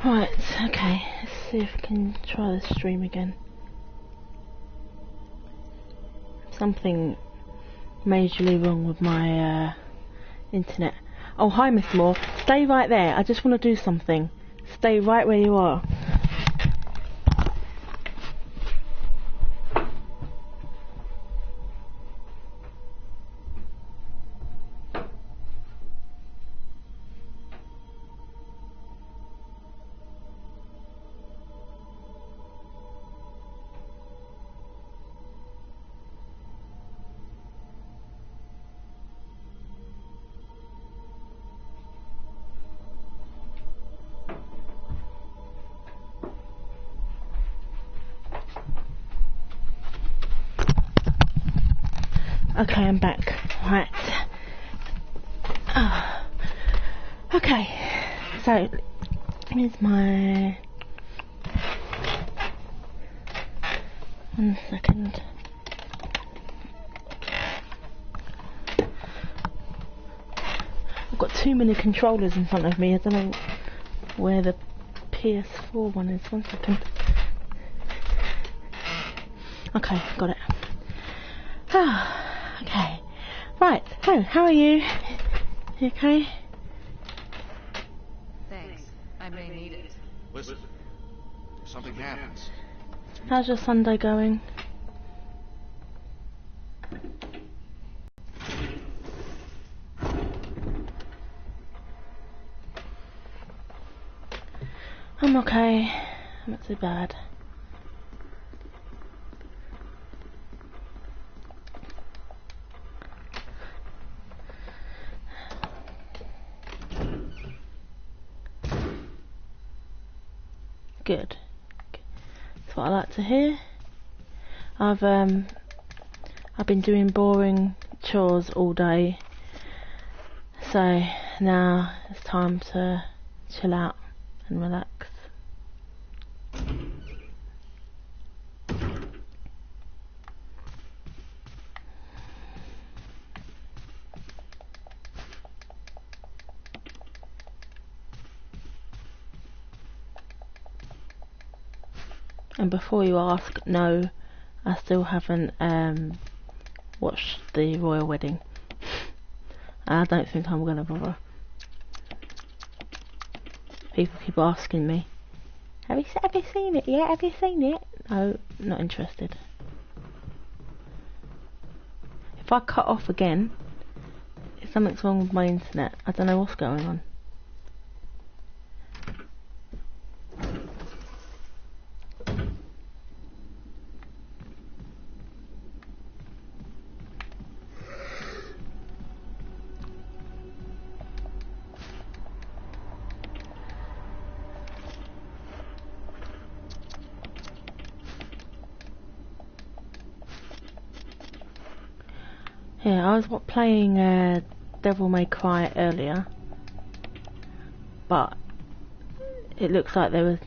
Right, okay, let's see if we can try the stream again. Something majorly wrong with my internet. Oh, hi Miss Moore, stay right there, I just want to do something. Stay right where you are. Okay, I'm back. Right. Oh. Okay. So, here's my... 1 second. I've got too many controllers in front of me. I don't know where the PS4 one is. 1 second. Okay, got it. Ah. Okay, right, so, how are you? You okay? Thanks, I may need it. Listen, if something happens... How's your Sunday going? I'm okay, not too bad. Good. That's what I like to hear. I've been doing boring chores all day, so now it's time to chill out and relax. And before you ask, no, I still haven't watched the royal wedding. I don't think I'm gonna bother. People keep asking me, have you seen it yet? Have you seen it? No, not interested. If I cut off again, something's wrong with my internet. I don't know what's going on. Yeah, I was playing Devil May Cry earlier, but it looks like there was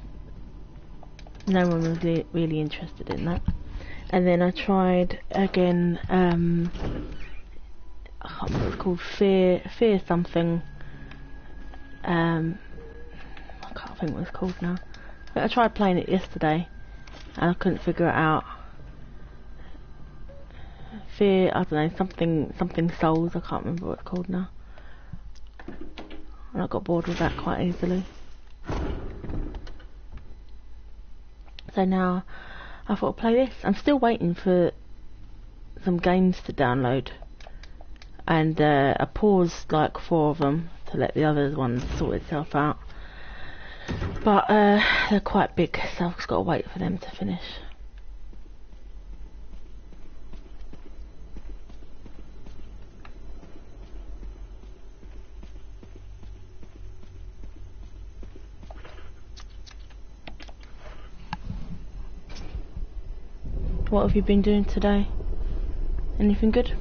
no one was really interested in that. And then I tried again. I can't remember what it's called. Fear something. I can't think what it's called now. But I tried playing it yesterday, and I couldn't figure it out. Fear, I don't know, something Souls, I can't remember what it's called now. And I got bored with that quite easily. So now I thought I'd play this. I'm still waiting for some games to download, and I paused like 4 of them to let the other ones sort itself out. But they're quite big, so I've just got to wait for them to finish. What have you been doing today? Anything good?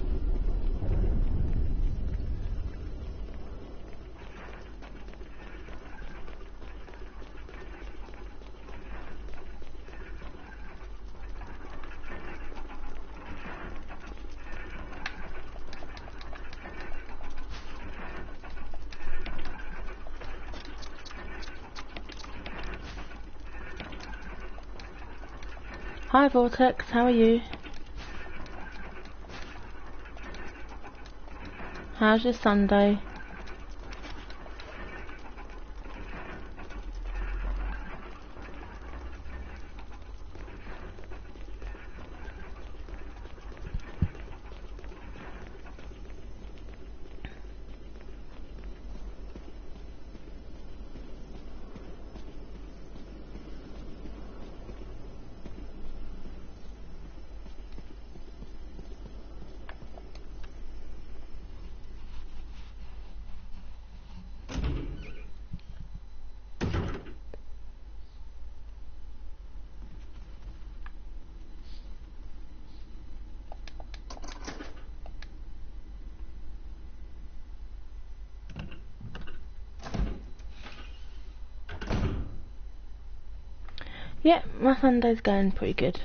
Hi Vortex, how are you? How's your Sunday? Yeah, my Sunday's going pretty good.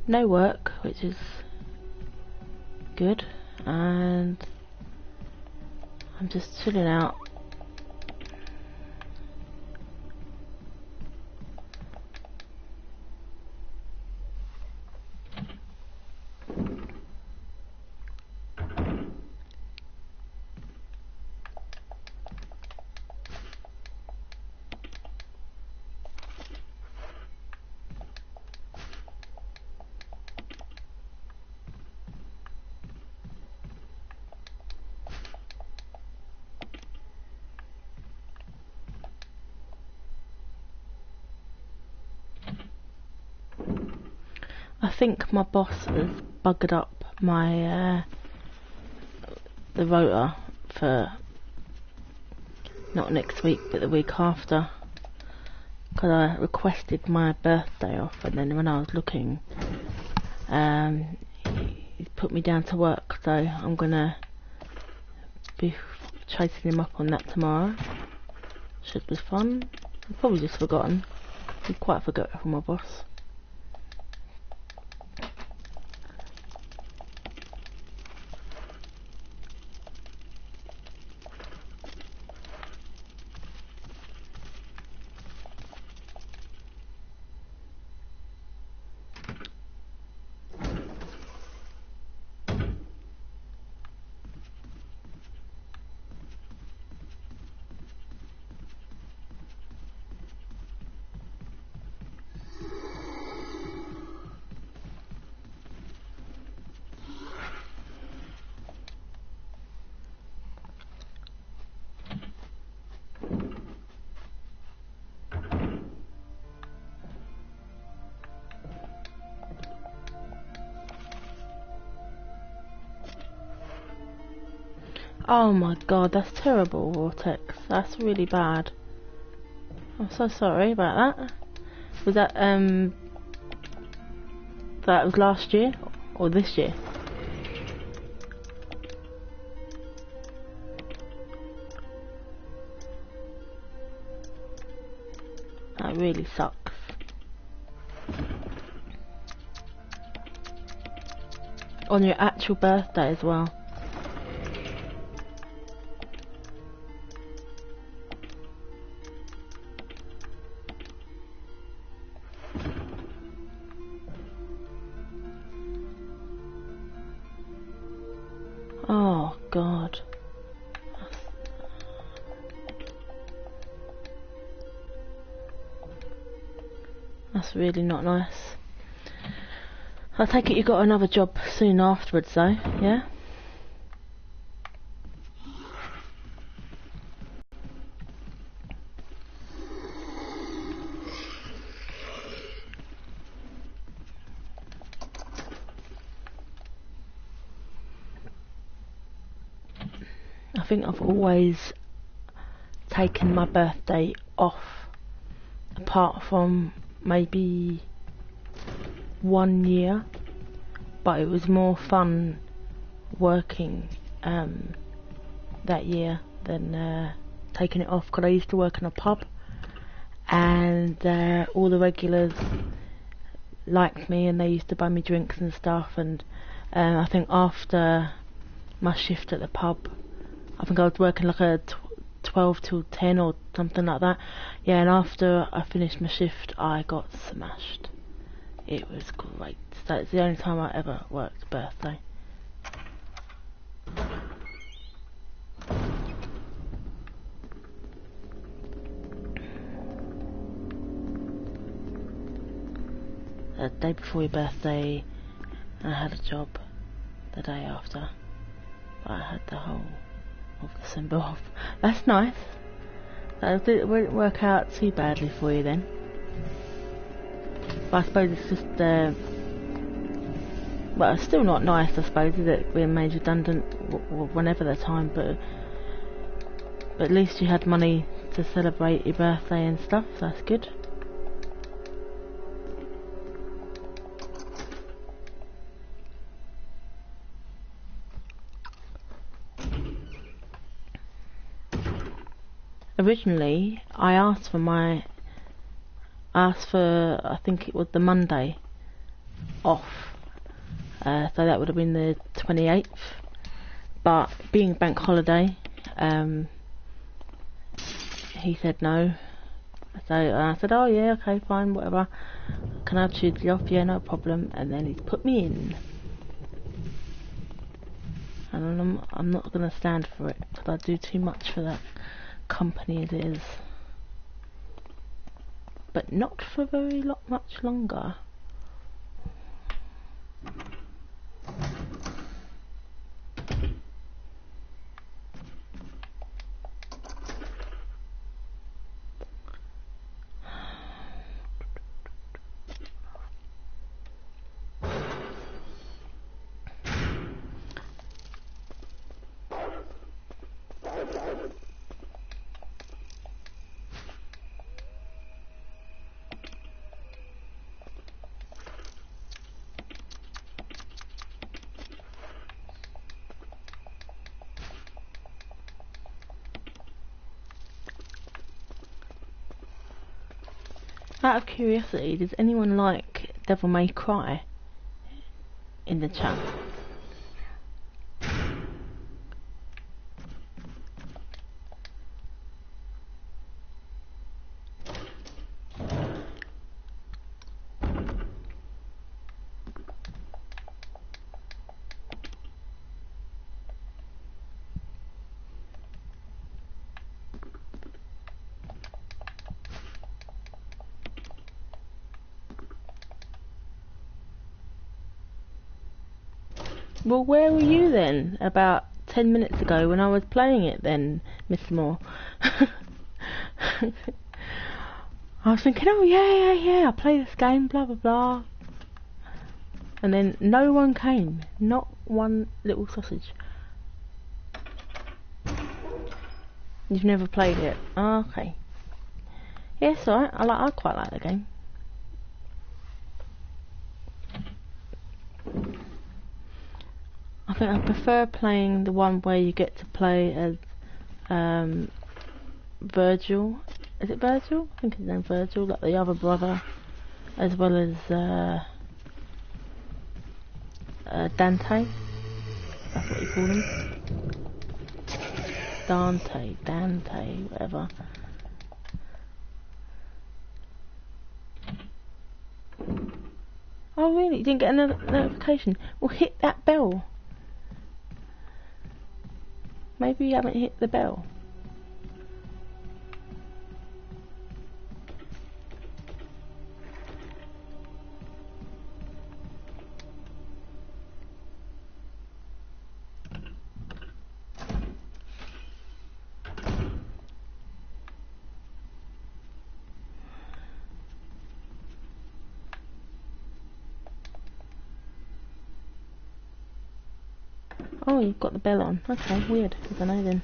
No work, which is good, and I'm just chilling out. I think my boss has buggered up my the rota for not next week but the week after, because I requested my birthday off, and then when I was looking, he put me down to work, so I'm gonna be chasing him up on that tomorrow. Should be fun. I've probably just forgotten. I'm quite forgetful, my boss. Oh my god, that's terrible, Vortex. That's really bad. I'm so sorry about that. Was that was last year or this year? That really sucks. On your actual birthday as well. Oh god. That's really not nice. I take it you got another job soon afterwards though, yeah? I think I've always taken my birthday off, apart from maybe 1 year, but it was more fun working that year than taking it off, because I used to work in a pub, and all the regulars liked me and they used to buy me drinks and stuff, and I think after my shift at the pub, I think I was working like a 12 till 10 or something like that. Yeah, and after I finished my shift, I got smashed. It was great. That's the only time I ever worked a birthday. The day before your birthday, I had a job. The day after, I had the whole of December off. That's nice. That won't work out too badly for you then. But I suppose it's just, well, it's still not nice, I suppose, is it, being made redundant whenever the time, but at least you had money to celebrate your birthday and stuff, so that's good. Originally, I asked for I think it was the Monday off, so that would have been the 28th, but being bank holiday, he said no, so I said, oh yeah, okay, fine, whatever, can I have Tuesday off? Yeah, no problem. And then he's put me in, and I'm not going to stand for it, because I do too much for that company as it is, but not for much longer. Out of curiosity, does anyone like Devil May Cry in the chat? Well, where were you then about 10 minutes ago when I was playing it then, Miss Moore? I was thinking, oh yeah, I play this game, blah blah blah. And then no one came, not one little sausage. You've never played it? Oh, okay. Yeah, it's alright, I quite like the game. I think I prefer playing the one where you get to play as Virgil. Is it Virgil? I think his name's Virgil, like the other brother, as well as Dante. That's what you call him. Dante, whatever. Oh really? You didn't get a notification? Well, hit that bell. Maybe you haven't hit the bell. Oh, you've got the bell on. Okay, weird. I don't know then.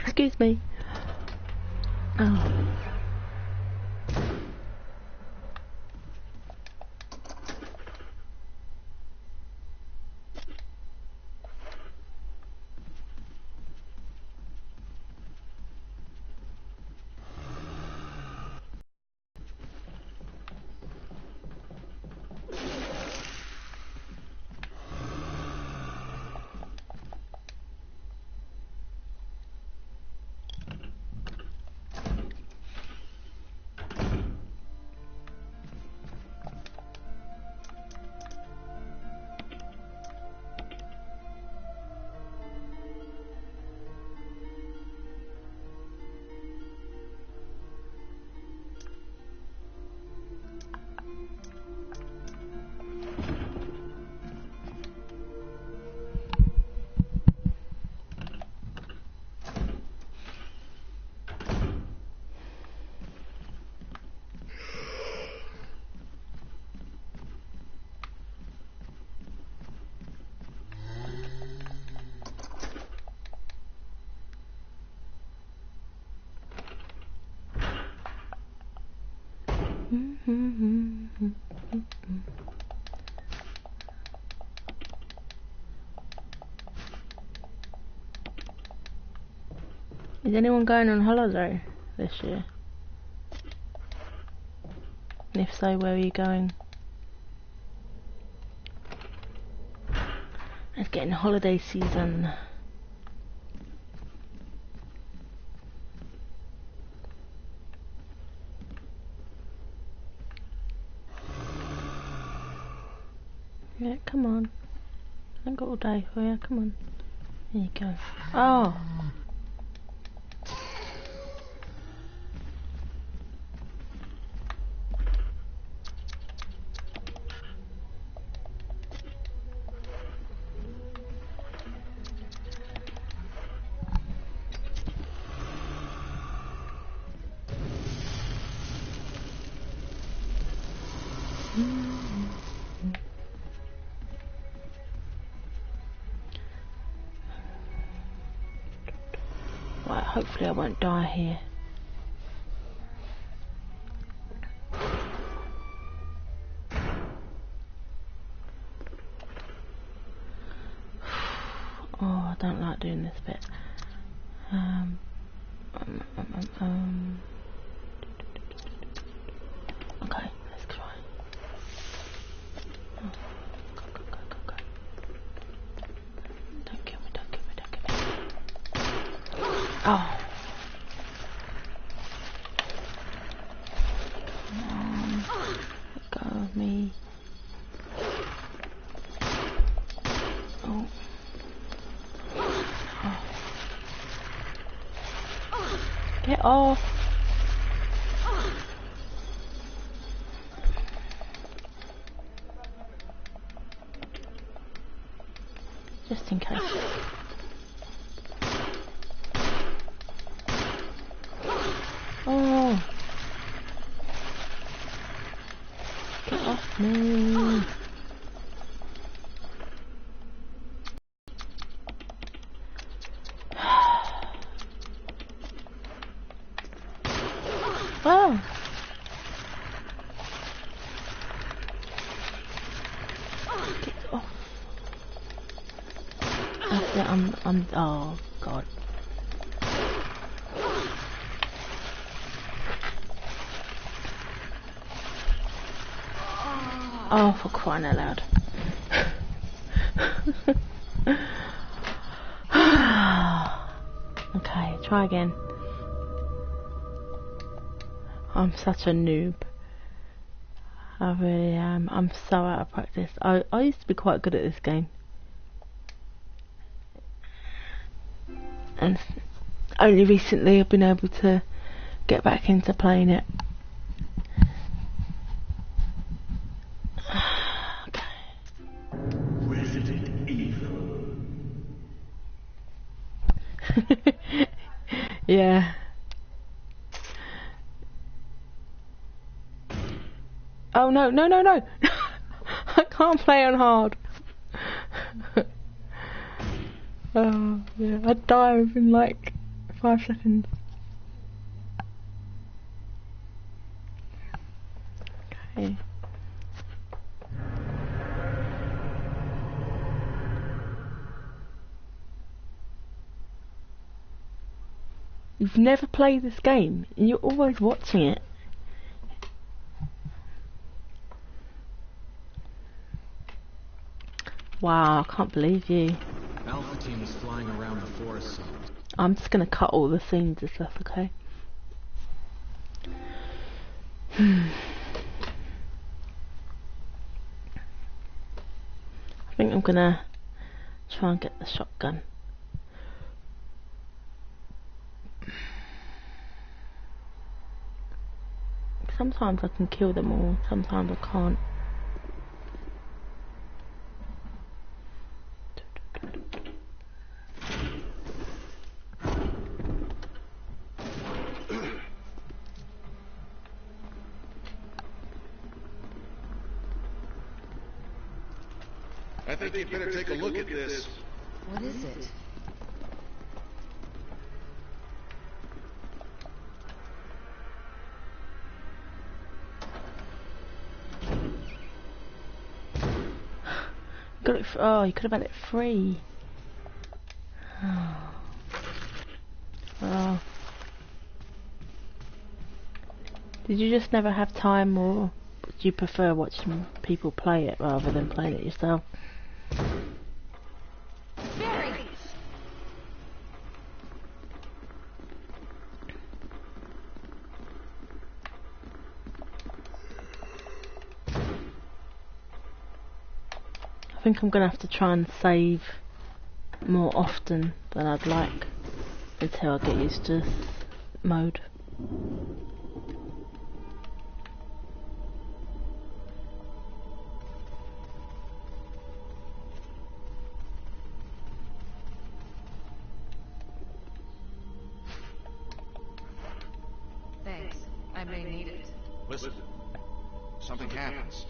Excuse me. Oh. Is anyone going on holiday this year? And if so, where are you going? It's getting holiday season. Yeah, come on. I ain't got all day for you, come on. There you go. Oh! Right, hopefully I won't die here. Oh, I don't like doing this bit. Okay, let's try. Oh, go. Don't kill me, don't kill me, don't kill me. Oh. Let go of me. Oh. Get off. Just in case. Oh. Get off me. Oh. Get off. That's it, oh god. Oh, for crying out loud. Okay, try again. I'm such a noob. I really am. I'm so out of practice. I used to be quite good at this game. And only recently I've been able to get back into playing it. Resident Evil. Yeah. Oh no. I can't play on hard. Oh yeah, I'd die within like 5 seconds. Okay. You've never played this game and you're always watching it. Wow, I can't believe you. Alpha team is flying around the forest zone. I'm just gonna cut all the scenes and stuff, okay? I think I'm gonna try and get the shotgun. Sometimes I can kill them all, sometimes I can't. I think you'd better take a look at this. What is it? Got it. Oh, you could have had it free. Oh. Did you just never have time, or do you prefer watching people play it rather than playing it yourself? I think I'm gonna have to try and save more often than I'd like until I get used to this mode. Thanks. I may need it. Listen, something happens.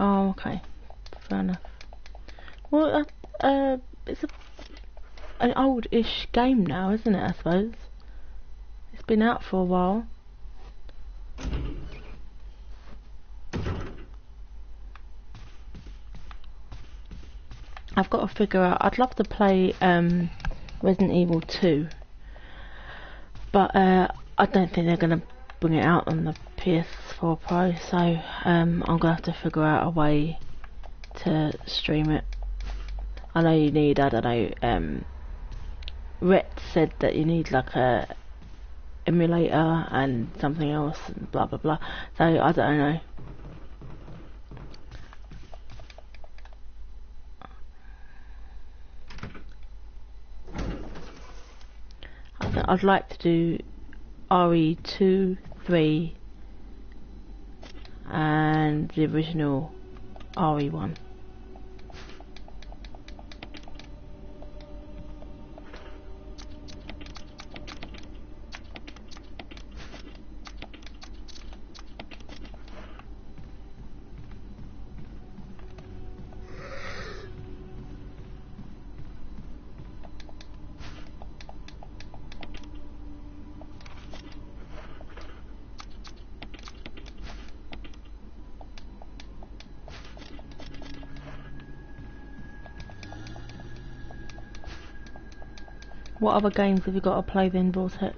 Oh, okay. Fair enough. Well, it's an old-ish game now, isn't it, I suppose? It's been out for a while. I've got to figure out... I'd love to play Resident Evil 2. But I don't think they're going to bring it out on the PS4 Pro, so I'm going to have to figure out a way to stream it. I know you need, I don't know, Rhett said that you need like a emulator and something else and blah blah blah, so I don't know. I think I'd like to do RE2, 3 and the original RE1. What other games have you got to play then, Vortex?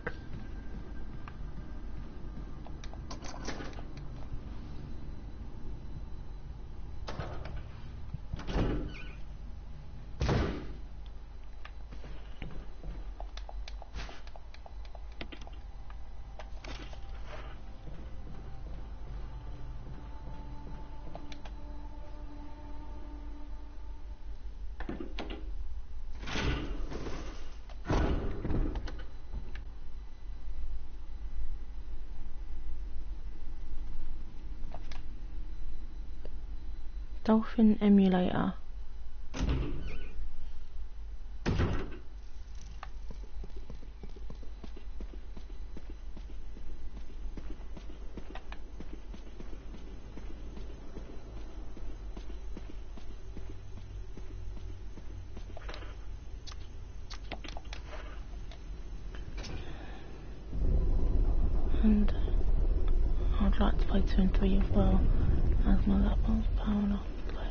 Dolphin emulator. And I'd like to play 2 and 3 as well, as my laptop's powering off to play.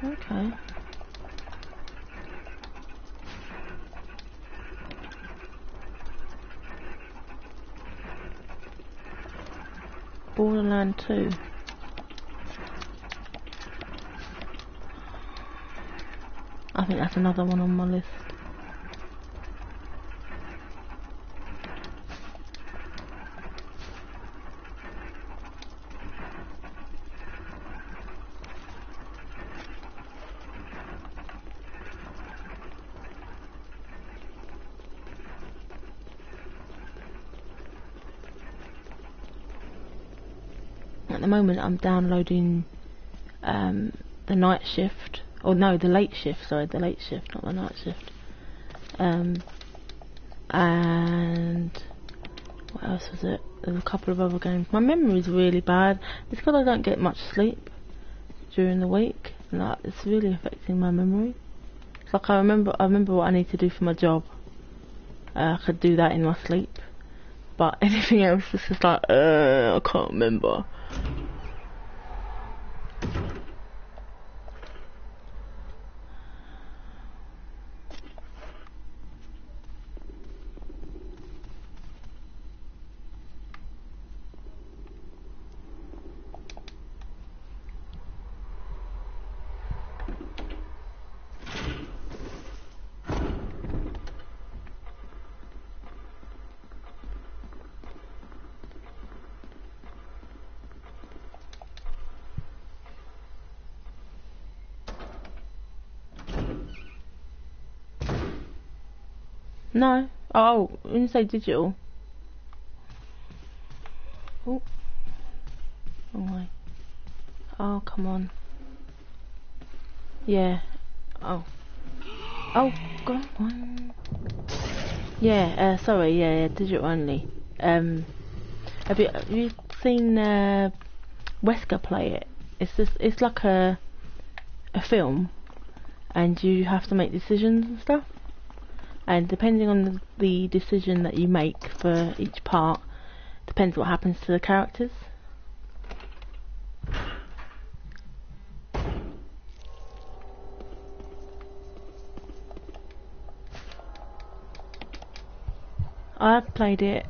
Okay. Borderland 2. I think that's another one on my list. the moment I'm downloading the night shift, or no, the late shift. Sorry, the late shift, not the night shift. And what else was it? There's a couple of other games. My memory's really bad. It's because I don't get much sleep during the week. Like, it's really affecting my memory. It's like I remember what I need to do for my job. I could do that in my sleep, but anything else is just like I can't remember. No. Oh, when you say digital. Oh. Wrong way. Oh, come on. Yeah. Oh. Oh, God. Yeah, sorry, yeah, digital only. Have you seen Wesker play it? It's like a film, and you have to make decisions and stuff. And depending on the decision that you make for each part, depends what happens to the characters. I've played it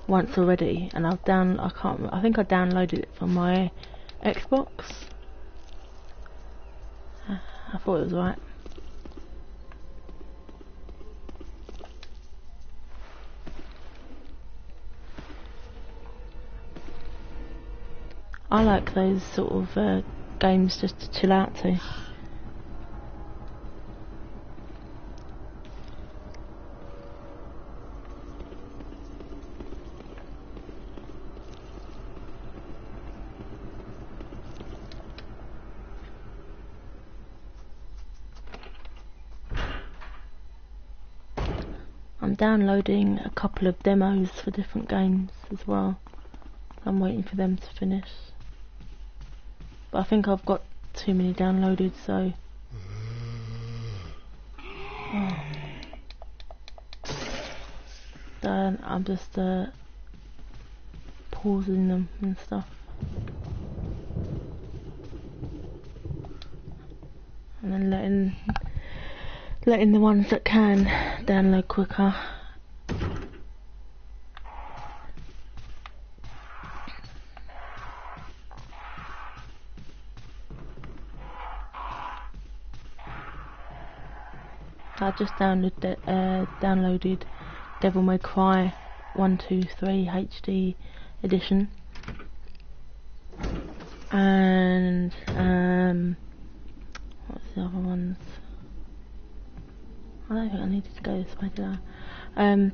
once already, and I think I downloaded it from my Xbox. I thought it was right. I like those sort of games just to chill out to. I'm downloading a couple of demos for different games as well. I'm waiting for them to finish. But I think I've got too many downloaded, so... Oh. Then I'm just pausing them and stuff. And then letting the ones that can download quicker. I just downloaded Devil May Cry 1, 2, 3 HD edition, and what's the other ones? I don't think I needed to go this way, did I?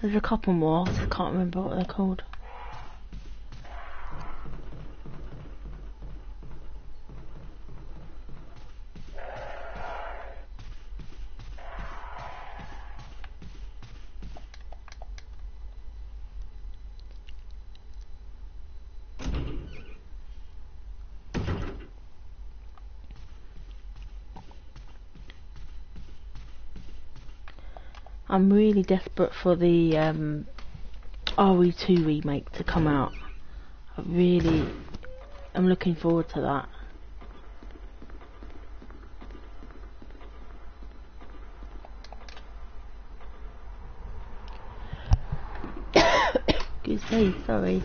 There's a couple more, I can't remember what they're called. I'm really desperate for the RE2 remake to come out. I'm looking forward to that. Excuse me, sorry.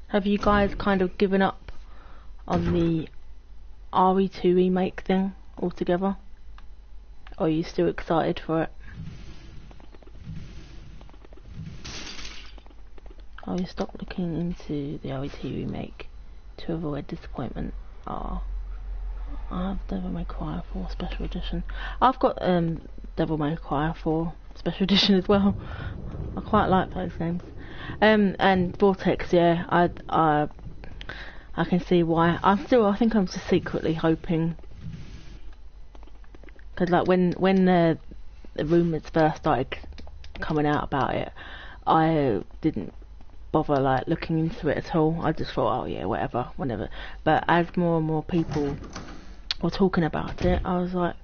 Have you guys kind of given up on the RE2 remake thing altogether? Or are you still excited for it? I will stop looking into the RE2 remake to avoid disappointment. Ah, I have Devil May Cry 4 Special Edition. I've got Devil May Cry 4 Special Edition as well. I quite like those games. And Vortex, yeah, I can see why. I think I'm just secretly hoping, because like when the rumours first started coming out about it, I didn't bother like looking into it at all. I just thought, oh yeah, whatever, whenever. But as more and more people were talking about it, I was like,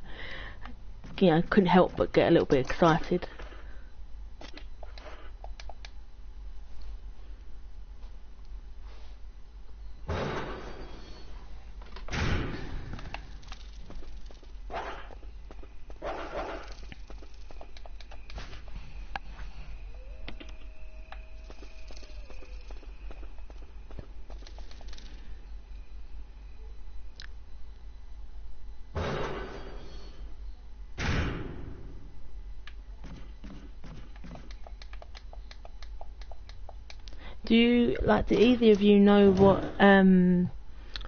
you know, couldn't help but get a little bit excited. Do either of you know what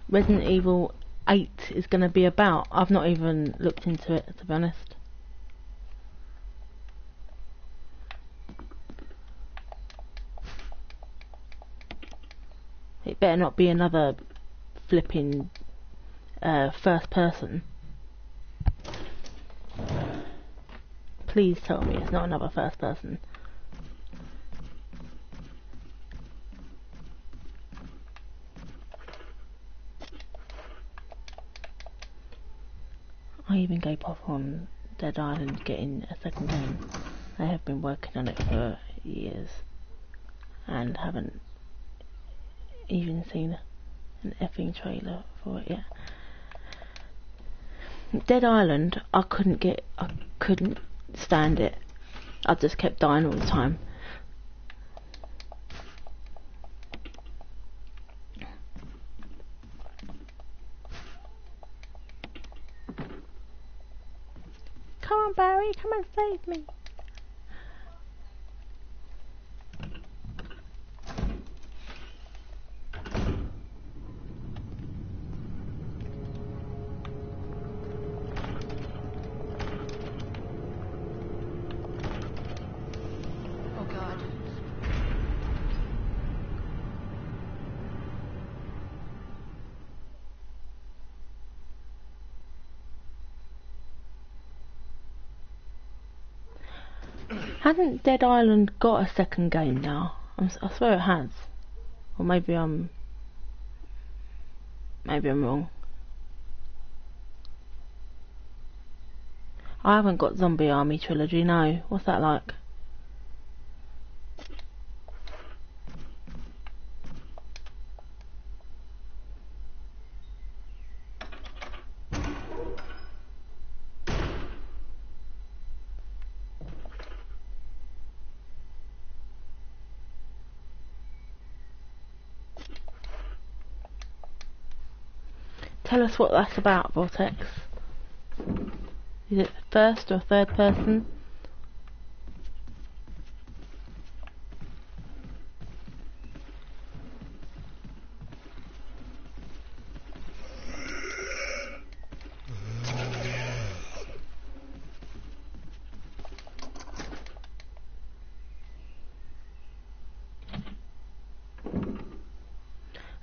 Resident Evil 8 is going to be about? I've not even looked into it, to be honest. It better not be another flipping first person. Please tell me it's not another first person. I even gave up on Dead Island getting a second game. They have been working on it for years and haven't even seen an effing trailer for it yet. Dead Island, I couldn't stand it. I just kept dying all the time. Come on, Barry, come and save me. Oh God. Hasn't Dead Island got a second game now? I swear it has. Or maybe I'm wrong. I haven't got Zombie Army Trilogy, no. What's that like? Tell us what that's about, Vortex. Is it first or third person?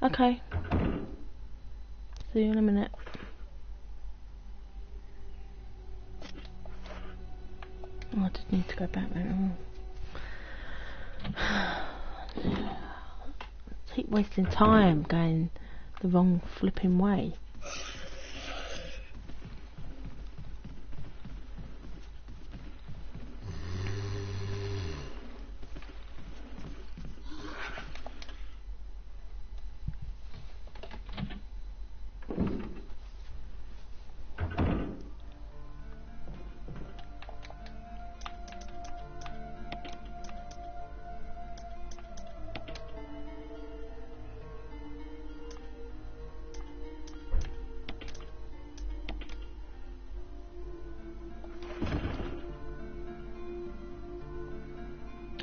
Okay. See you in a minute. Oh, I just need to go back there. Keep wasting time going the wrong flipping way.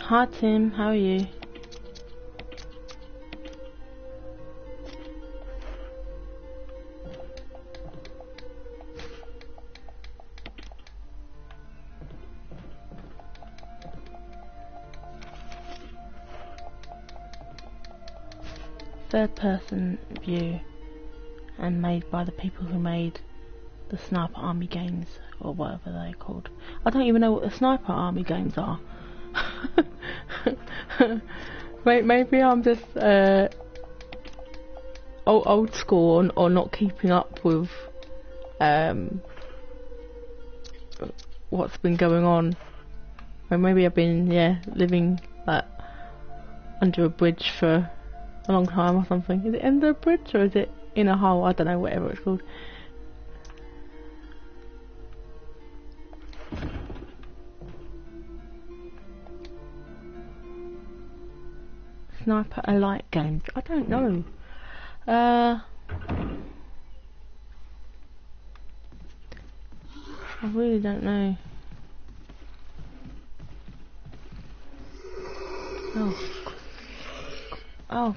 Hi Tim, how are you? Third person view and made by the people who made the Sniper Army games or whatever they're called. I don't even know what the Sniper Army games are. Maybe I'm just old school or not keeping up with what's been going on. Or maybe I've been living like under a bridge for a long time or something. Is it under a bridge or is it in a hole? I don't know, whatever it's called. Sniper alike games. I don't know. I really don't know. Oh.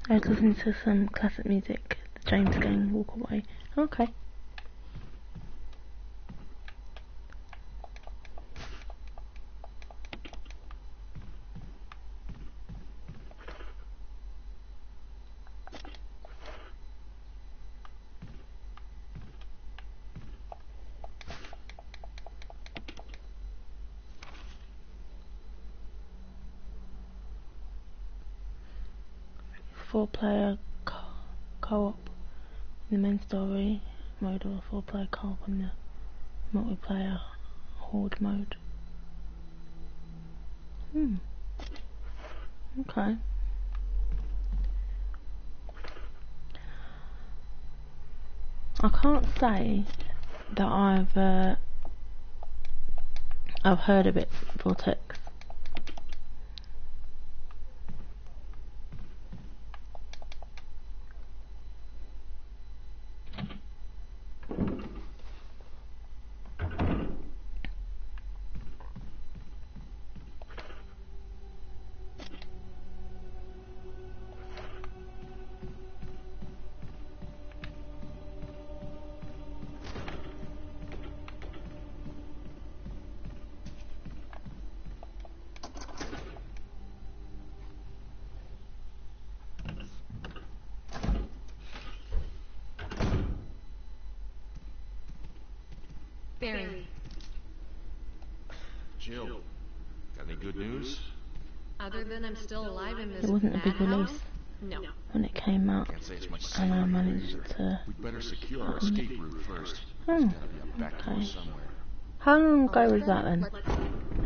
I was listening to some classic music. The James Gang, Walk Away. Okay. Four-player co-op in the main story mode or four-player co-op in the multiplayer horde mode. Okay. I can't say that I've heard of it, Vortex. Barry. Jill, got any good news? Other than I'm still alive in this It wasn't a big madhouse? release No. when it came out, Can't say it's much and I safer managed either. to. We'd better secure our escape route first. Oh, There's gotta be a back door okay. somewhere. How long ago was that then?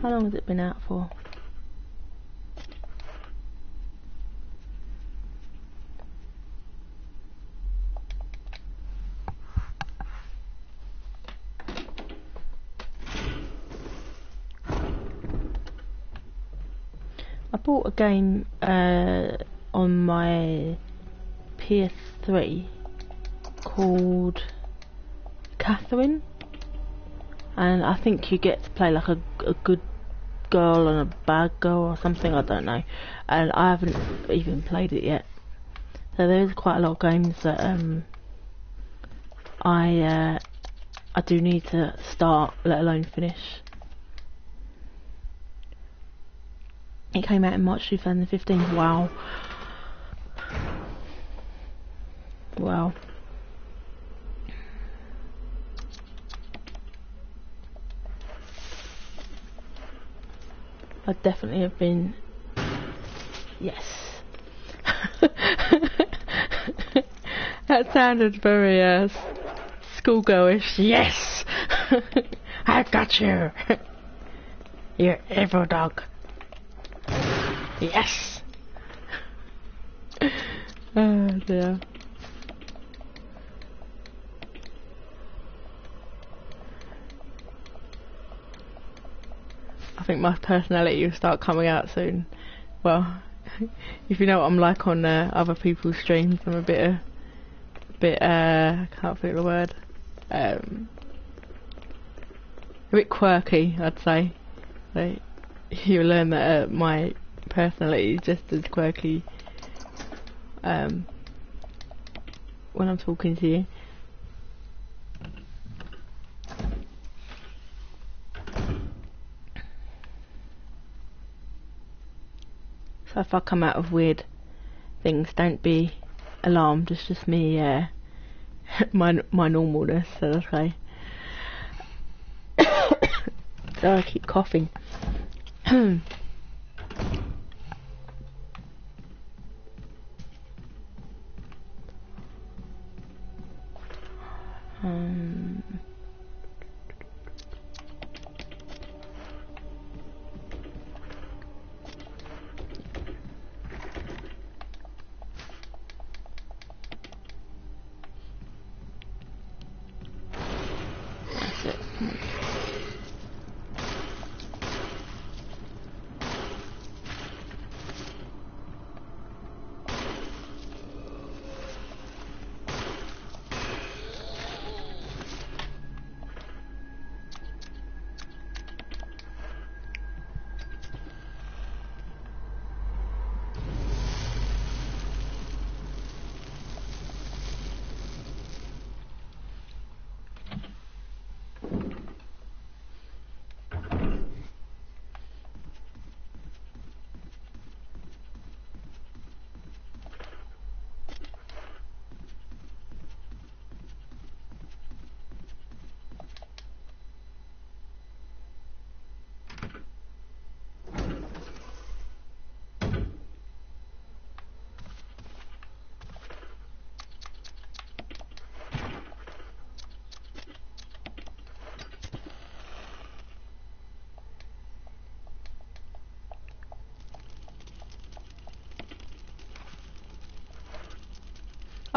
How long has it been out for? I bought a game on my PS3 called Catherine, and I think you get to play like a good girl and a bad girl or something, I don't know, and I haven't even played it yet. So there's quite a lot of games that I do need to start, let alone finish. It came out in March 2015. Wow. Wow. I definitely have been. Yes. That sounded very schoolgirlish. Yes. I got you. You evil dog. Yes. Oh dear. I think my personality will start coming out soon. Well, if you know what I'm like on other people's streams, I'm a bit I can't think of the word. A bit quirky, I'd say. Like, you'll learn that my personality is just as quirky when I'm talking to you. So if I come out of weird things, don't be alarmed. It's just me, my normalness. So that's okay. So I keep coughing. That's it.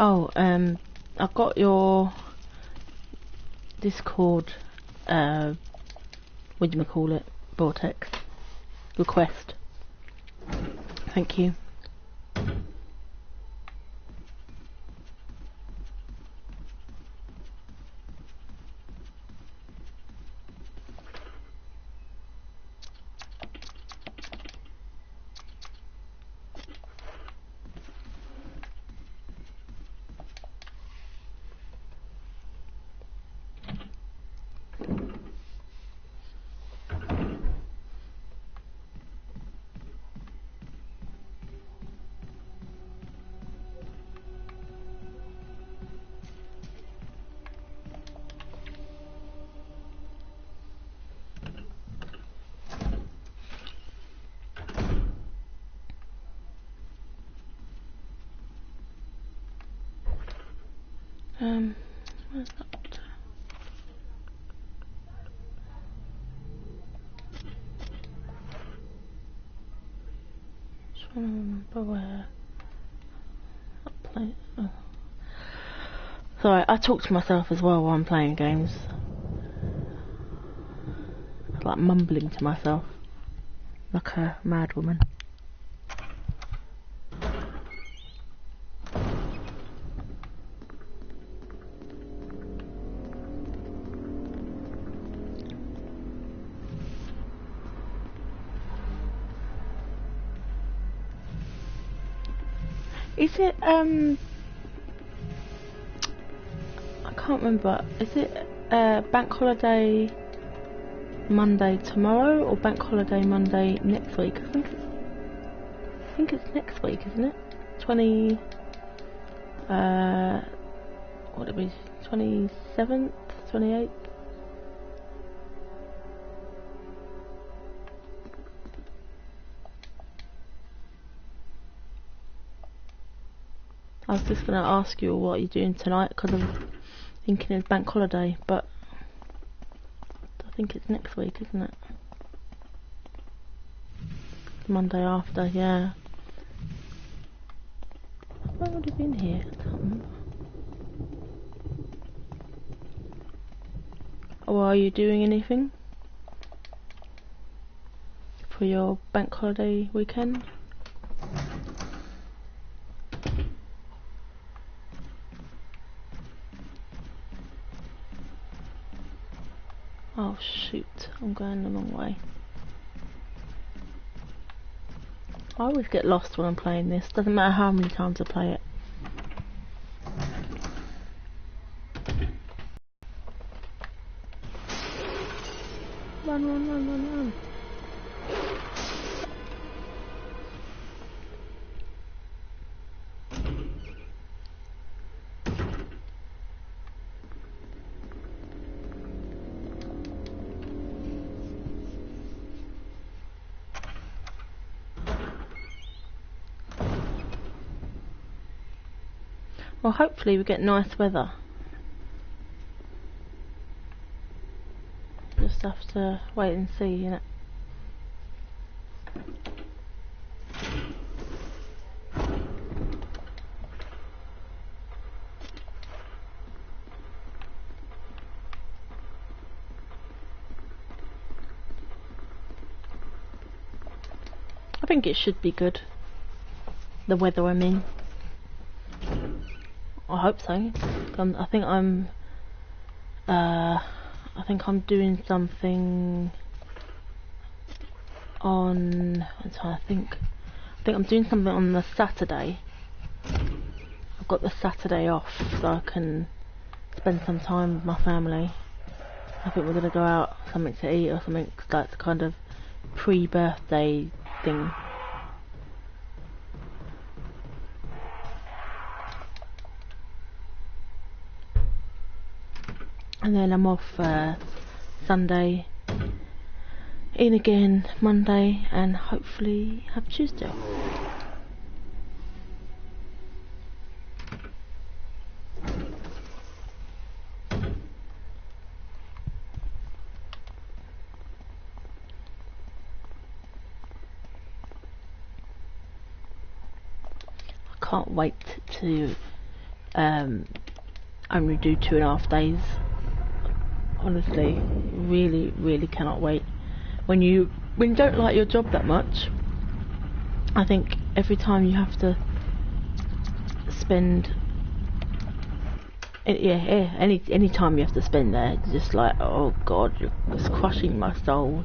Oh, I've got your Discord, what do you call it? Vortex request. Thank you. Where's that? Just wanna remember where that play. Oh. Sorry, I talk to myself as well while I'm playing games. I like mumbling to myself, like a mad woman. Is it I can't remember. Is it bank holiday Monday tomorrow or bank holiday Monday next week? I think it's next week, isn't it? 20 what would it be? 27th, 28th? I was just going to ask you what you're doing tonight because I'm thinking it's bank holiday, but I think it's next week, isn't it? Monday after, yeah. would have been here. I can't remember. Or are you doing anything for your bank holiday weekend? Oh shoot, I'm going the wrong way. I always get lost when I'm playing this, doesn't matter how many times I play it. Run, run, run, run, run. Well, hopefully we get nice weather. Just have to wait and see, you know. I think it should be good. The weather I'm in. I hope so. I think I'm doing something on. I'm trying to think. I think I'm doing something on the Saturday. I've got the Saturday off, so I can spend some time with my family. I think we're gonna go out, something to eat or something, like kind of pre-birthday thing. And then I'm off Sunday, in again Monday, and hopefully have Tuesday off. I can't wait to only do 2.5 days. Honestly, really cannot wait. When you don't like your job that much, I think every time you have to spend any time you have to spend there, it's just like, oh god, it's crushing my soul.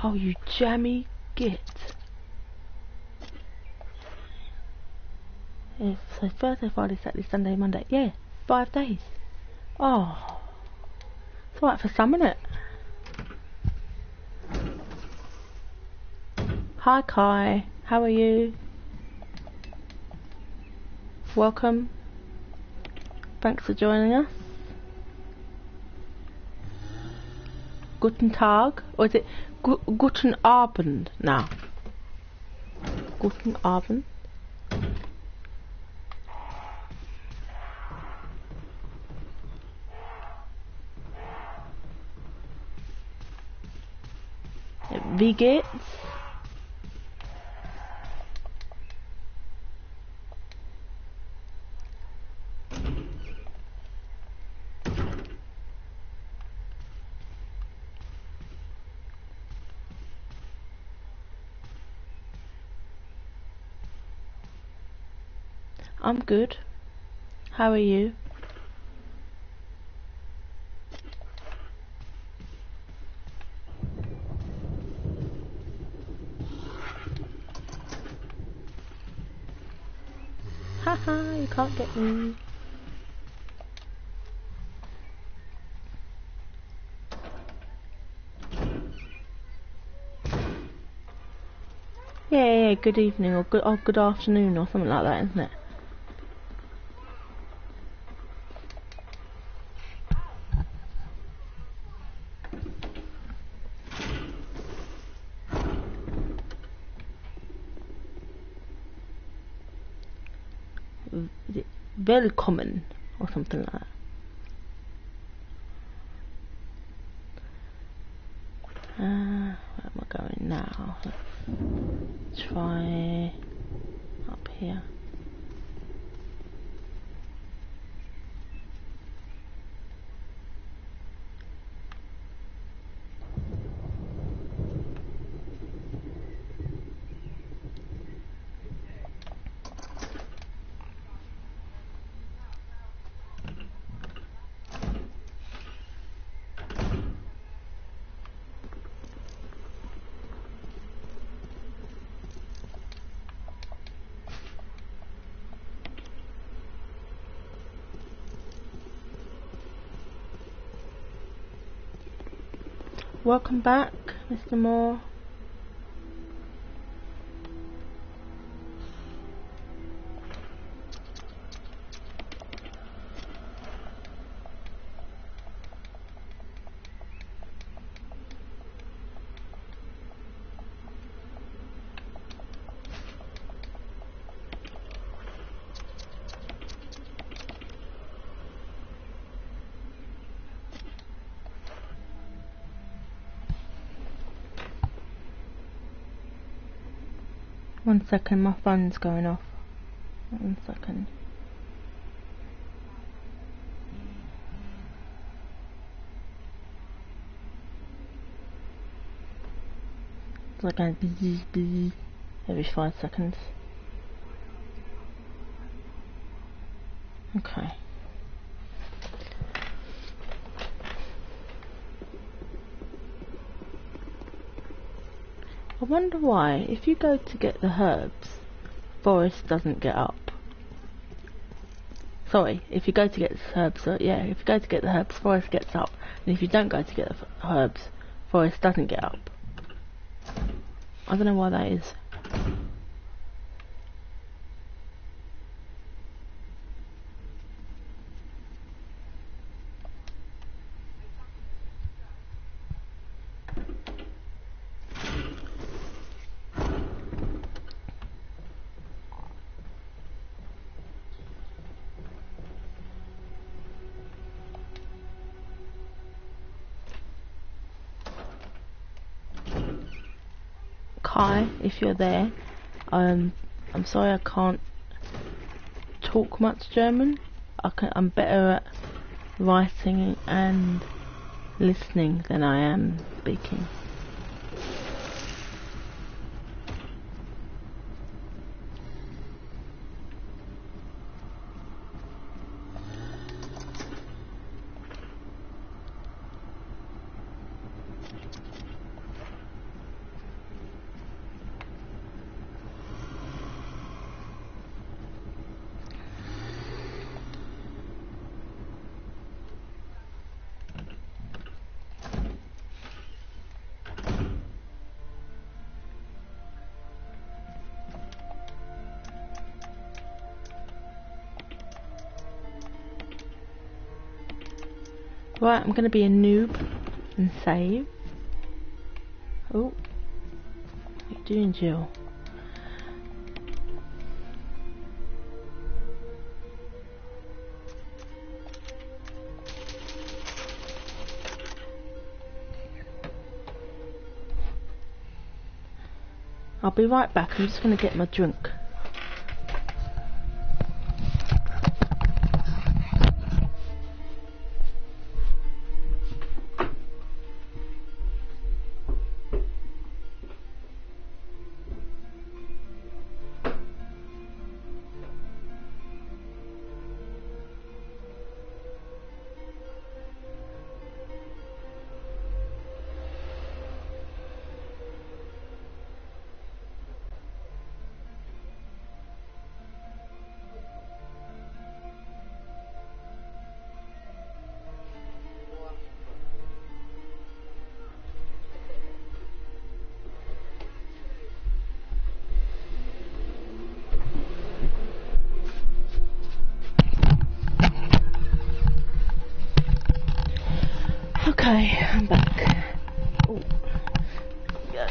Oh, you jammy git. Yeah, so Thursday, Friday, Saturday, Sunday, Monday. Yeah, 5 days. Oh, it's alright for some, innit? Hi Kai, how are you? Welcome. Thanks for joining us. Guten Tag, or is it Guten Abend now? Guten Abend. Wie geht's? I'm good. How are you? Haha, you can't get me. Yeah, good evening or good afternoon or something like that, isn't it? Willkommen or something like that. now. Let's try up here. Welcome back, Mr. Moore. One second, my phone's going off. 1 second. It's like going bzz every 5 seconds. Okay. I wonder why, if you go to get the herbs, Forrest doesn't get up. Sorry, if you go to get the herbs, if you go to get the herbs, Forrest gets up. And if you don't go to get the herbs, Forrest doesn't get up. I don't know why that is. Kai, if you're there, I'm sorry I can't talk much German. I'm better at writing and listening than I am speaking. Right, I'm gonna be a noob and save. Oh, what are you doing, Jill? I'll be right back. I'm just gonna get my drink. Okay, I'm back. Ooh. Yeah.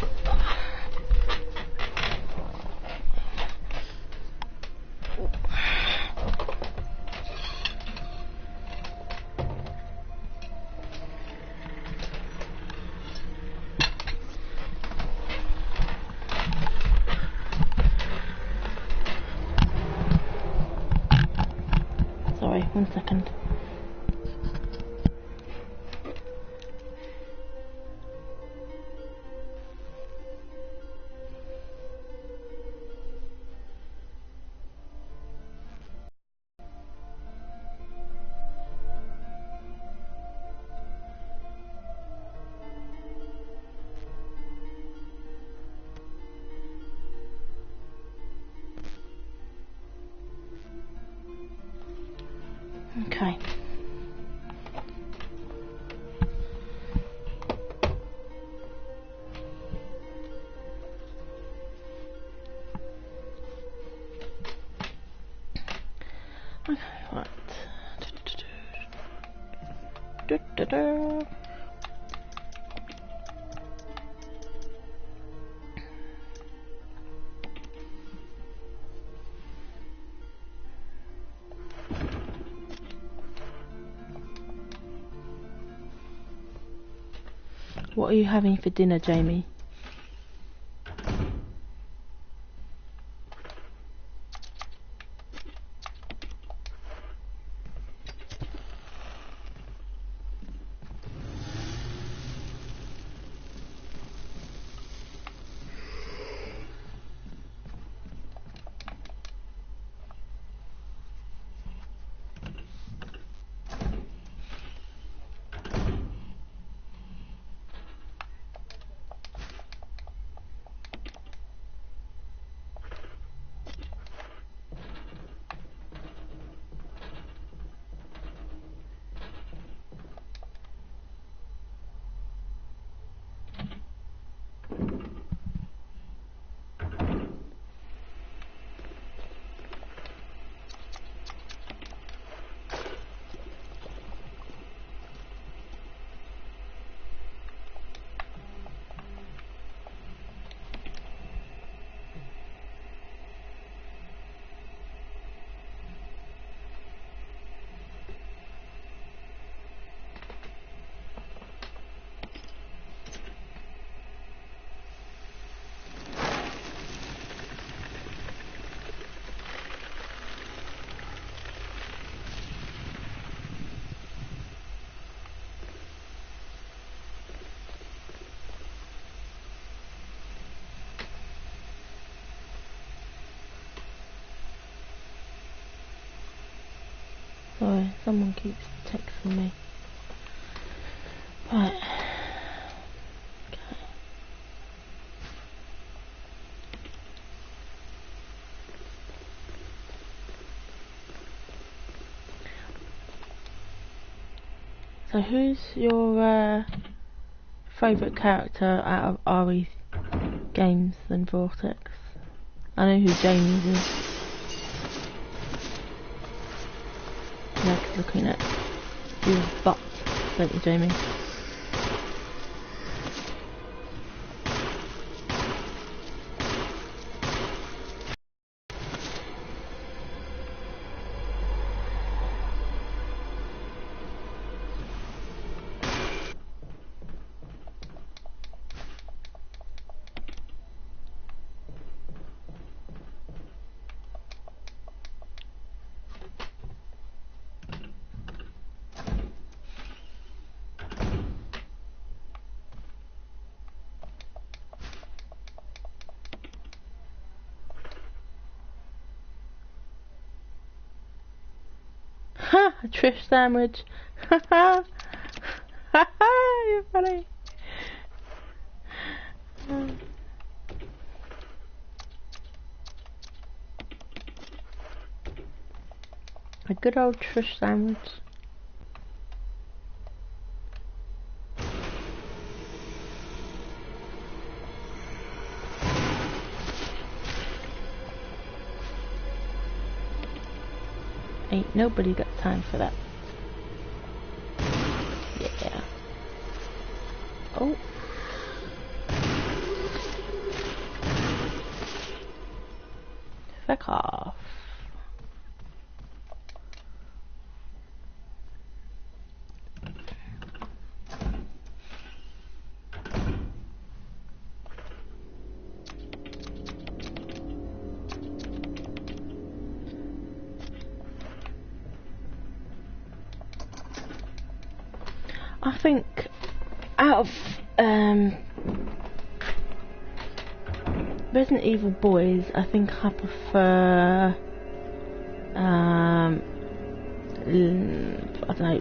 1 second. Okay. Okay, right. What are you having for dinner, Jamie? Sorry, someone keeps texting me. Right. So who's your favourite character out of RE games and Vortex? I know who Jamie's is. Like looking at your butt, don't you, Jamie? Ha! A Trish sandwich. Ha ha! Ha ha! You're funny. A good old Trish sandwich. Ain't nobody got time for that. Yeah. Oh. Fuck off. I think out of Resident Evil boys, I think I prefer I don't know,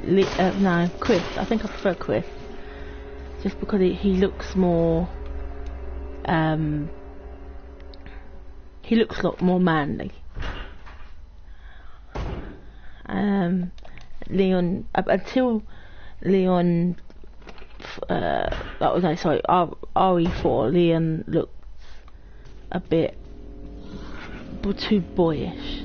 no, Chris. I think I prefer Chris, just because he looks more he looks a lot more manly. Leon, until Leon, RE4, Leon looked a bit too boyish.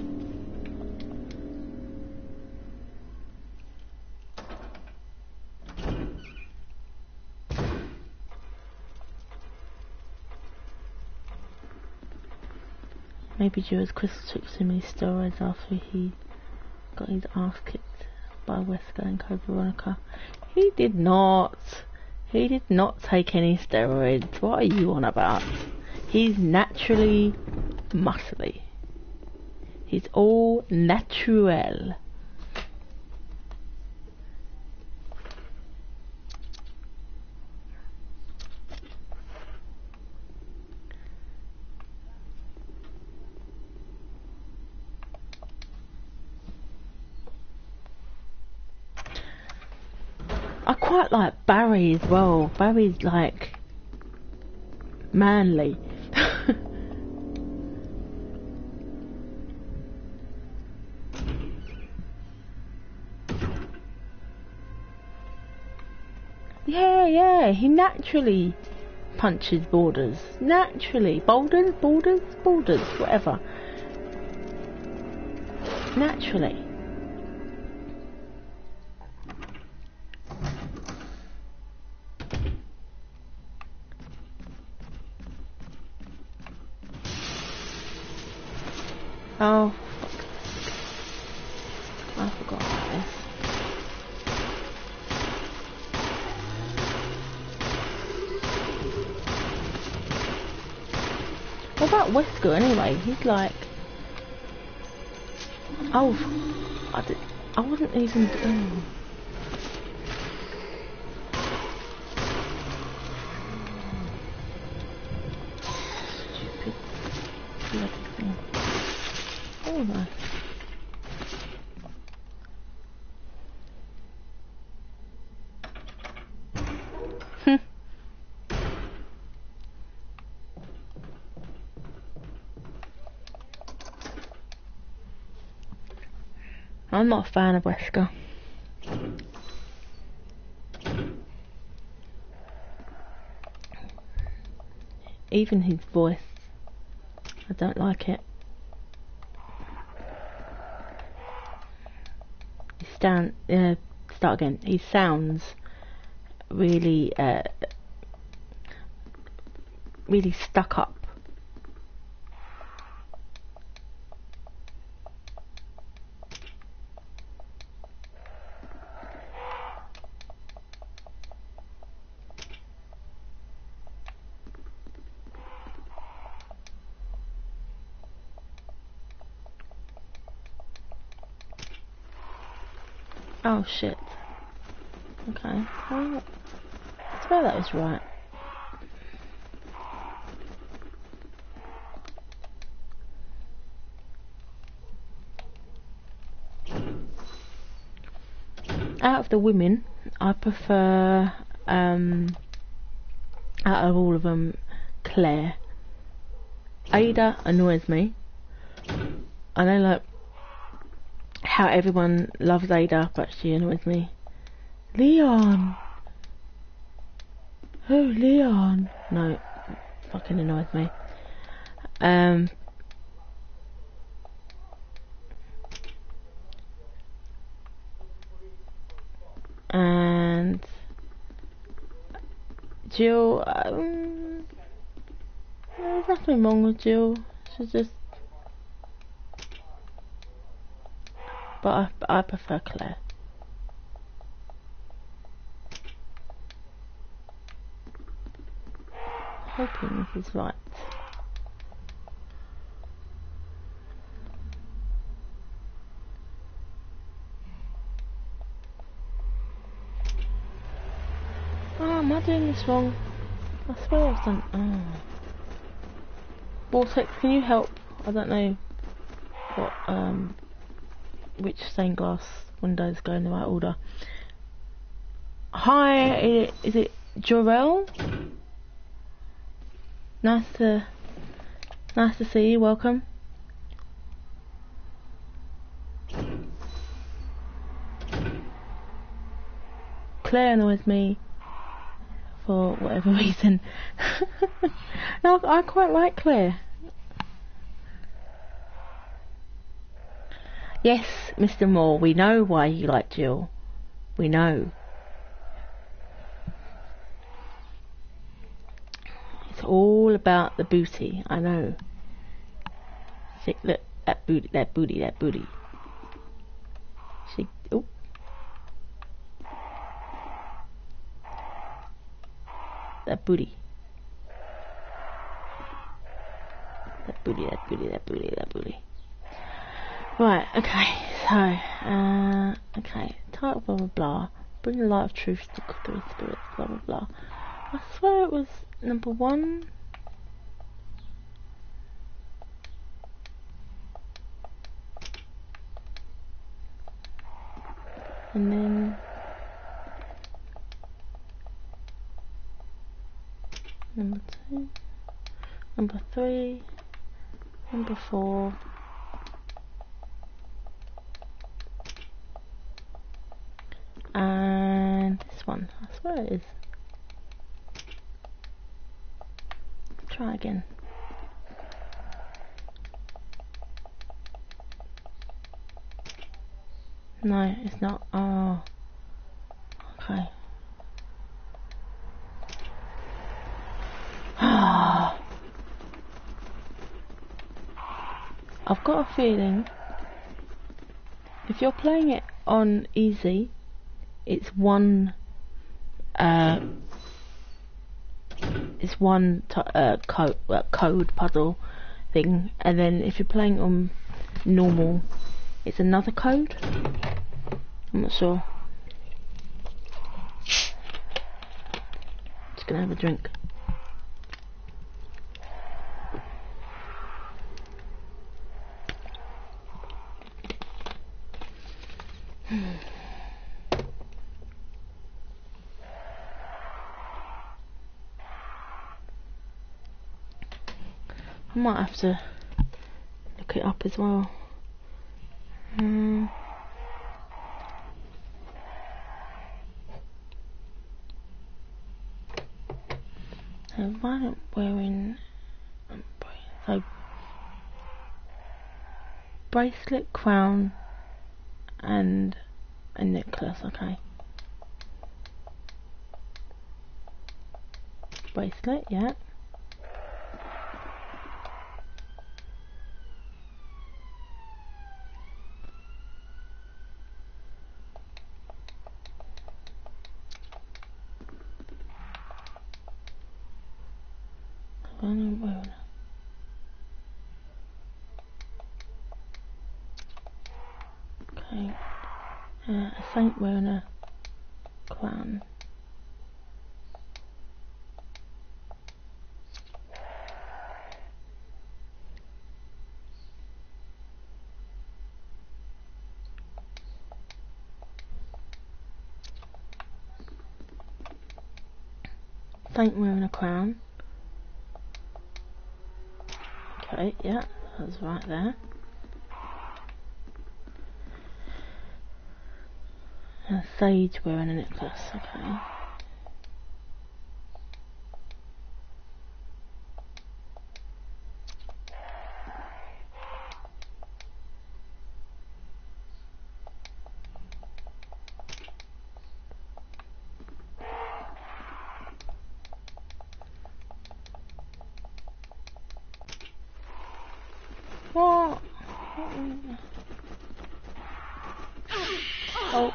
Maybe Jules Chris took too many steroids after he got his ass kicked by Wesker and Code Veronica. He did not. He did not take any steroids. What are you on about? He's naturally muscly. He's all natural. I quite like Barry as well. Barry's like manly. Yeah, he naturally punches borders. Naturally. Borders, whatever. Naturally. Oh, fuck. I forgot about this. What about Wesker anyway? He's like... Oh, I wasn't even... Oh. Stupid bloody thing. Oh, nice. I'm not a fan of Wesker. Even his voice, I don't like it. Start again. He sounds really, really stuck up. Oh shit. Okay. Well, I swear that was right. Out of the women, I prefer, out of all of them, Claire. Ada annoys me. I know, like, how everyone loves Ada, but she annoys me. Leon! Oh, Leon! No, fucking annoys me. And Jill, there's nothing wrong with Jill. She's just... But I prefer Claire. Hoping this is right. am I doing this wrong? I swear I've done... Oh. Vortex, can you help? I don't know what, which stained glass windows go in the right order. Hi, is it Jorel? Nice to see you, welcome. Claire annoys me for whatever reason. No, I quite like Claire. Yes, Mr. Moore, we know why you like Jill. We know. It's all about the booty, I know. See, look, that booty, that booty, that booty. She, oh. That booty. That booty, that booty, that booty, that booty. Right, okay, so, okay, title blah blah blah. Bring the light of truth to three spirits, blah blah blah. I swear it was number 1. And then number 2, number 3, number 4. And this one, I swear it is. Try again. No, it's not. Oh, okay. I've got a feeling if you're playing it on easy, it's one code puzzle thing, and then if you're playing on normal, it's another code. I'm not sure. Just gonna have a drink. I might have to look it up as well. So violent wearing so bracelet, crown and a necklace, okay. Bracelet, yeah. Okay, a saint wearing a crown. Saint wearing a crown. Okay, yeah, that's right there. A sage wearing a necklace, okay. What? Oh.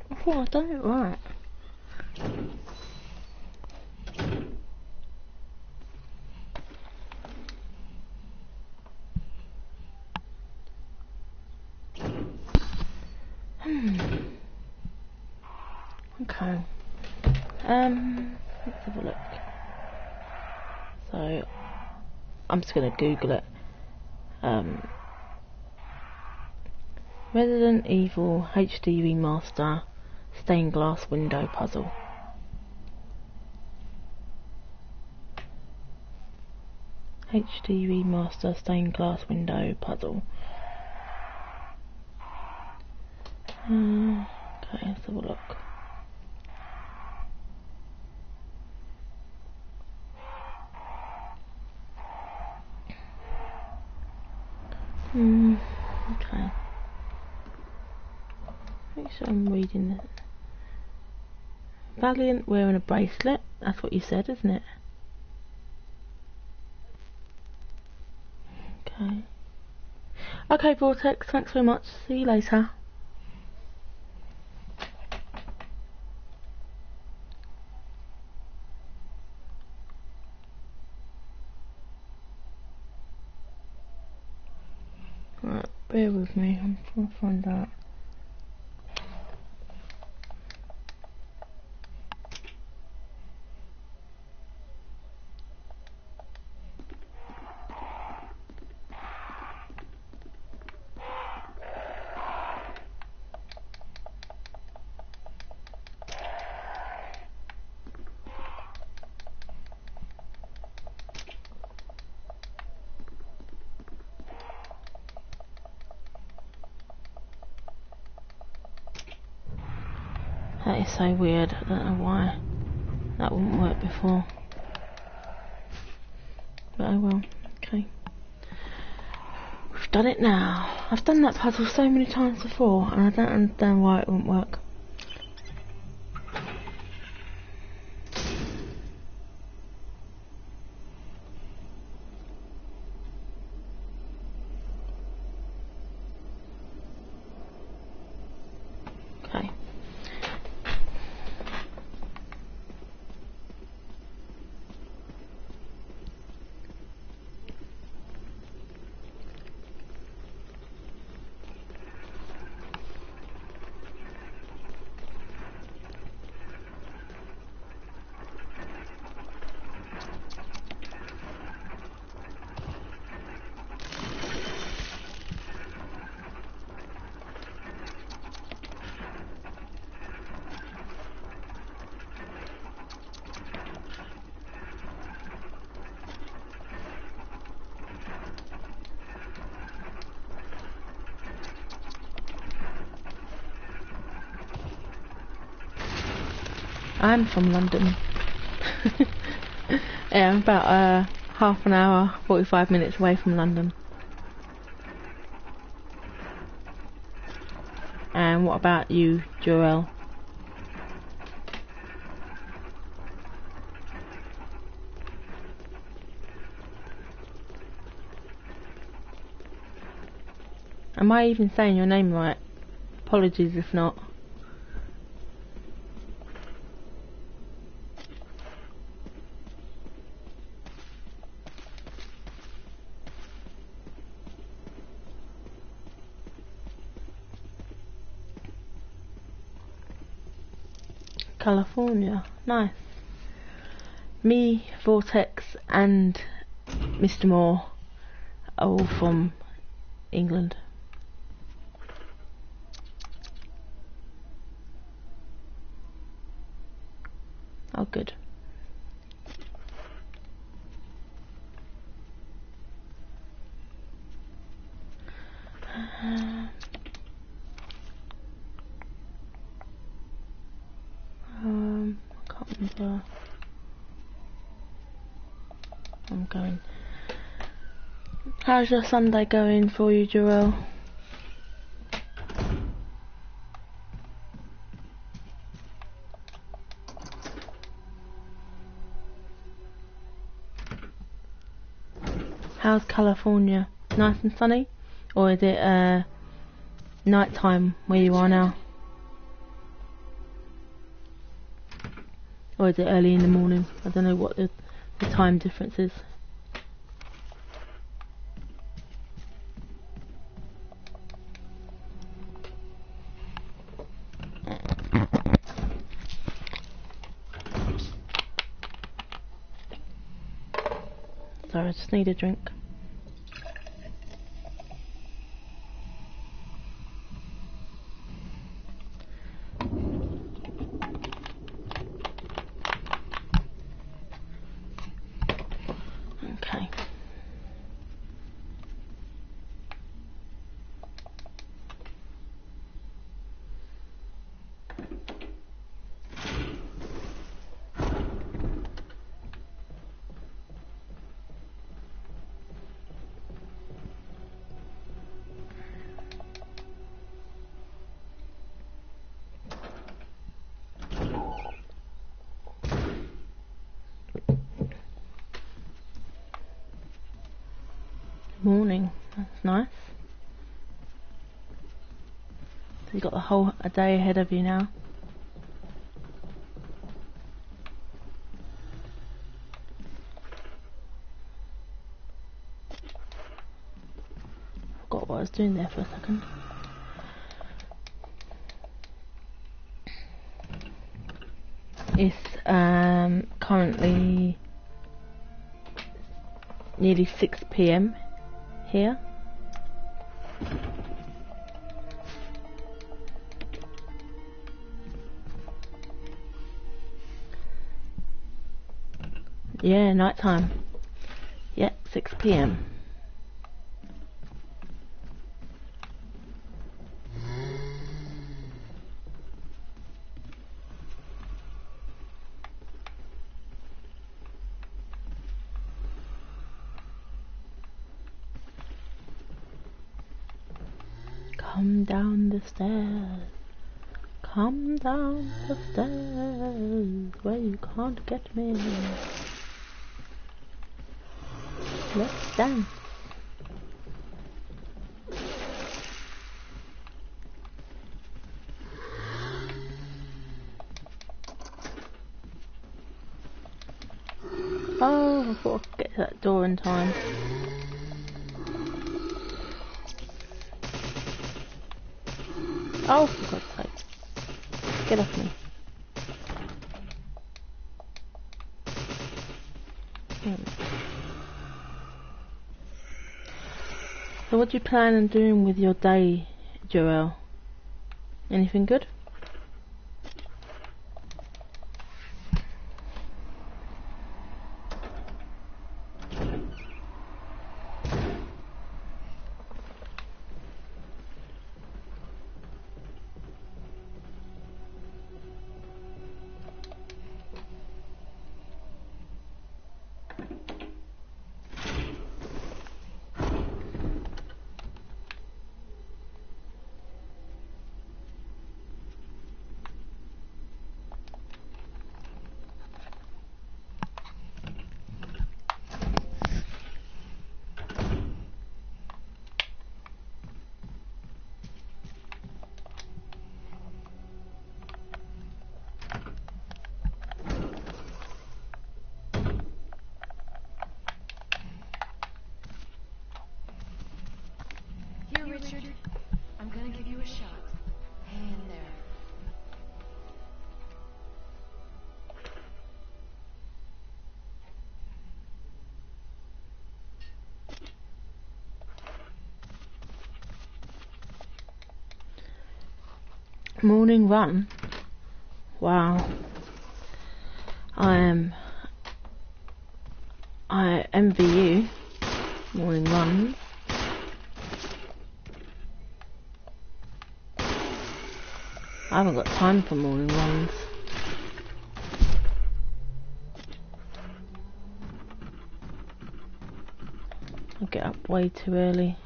I thought I'd done it right. Okay. Let's have a look. So, I'm just gonna Google it. Resident Evil HD Remaster stained glass window puzzle. HD Remaster stained glass window puzzle. Okay, let's have a look. Okay. Make sure I'm reading it. Valiant wearing a bracelet. That's what you said, isn't it? Okay. Okay, Vortex, thanks very much. See you later. Right, bear with me. I'm trying to find out. That is so weird. I don't know why that wouldn't work before. But oh well. Okay. We've done it now. I've done that puzzle so many times before and I don't understand why it wouldn't work. Okay. I'm from London. Yeah, I'm about half an hour, 45 minutes away from London. And what about you, Joel? Am I even saying your name right? Apologies if not. California, nice. Me, Vortex and Mr. Moore are all from England. Oh good. I can't remember. I'm going. How's your Sunday going for you, Joel? How's California? Nice and sunny? Or is it night time where you are now? Or is it early in the morning? I don't know what the time difference is. Sorry, I just need a drink. Okay. Morning. That's nice. So you've got the whole a day ahead of you now. Forgot what I was doing there for a second. It's currently nearly 6 p.m. here. Yeah, night time. Yeah, 6 p.m. Come down the stairs. Come down the stairs where you can't get me. Let's dance. Oh, I thought I'd get to that door in time. Oh, for God's sake. Get off me. So what do you plan on doing with your day, Joelle? Anything good? Here, Richard. I'm gonna give you a shot. Hang in there. Morning run. Wow. I envy you. Morning runs. I haven't got time for morning runs. I get up way too early.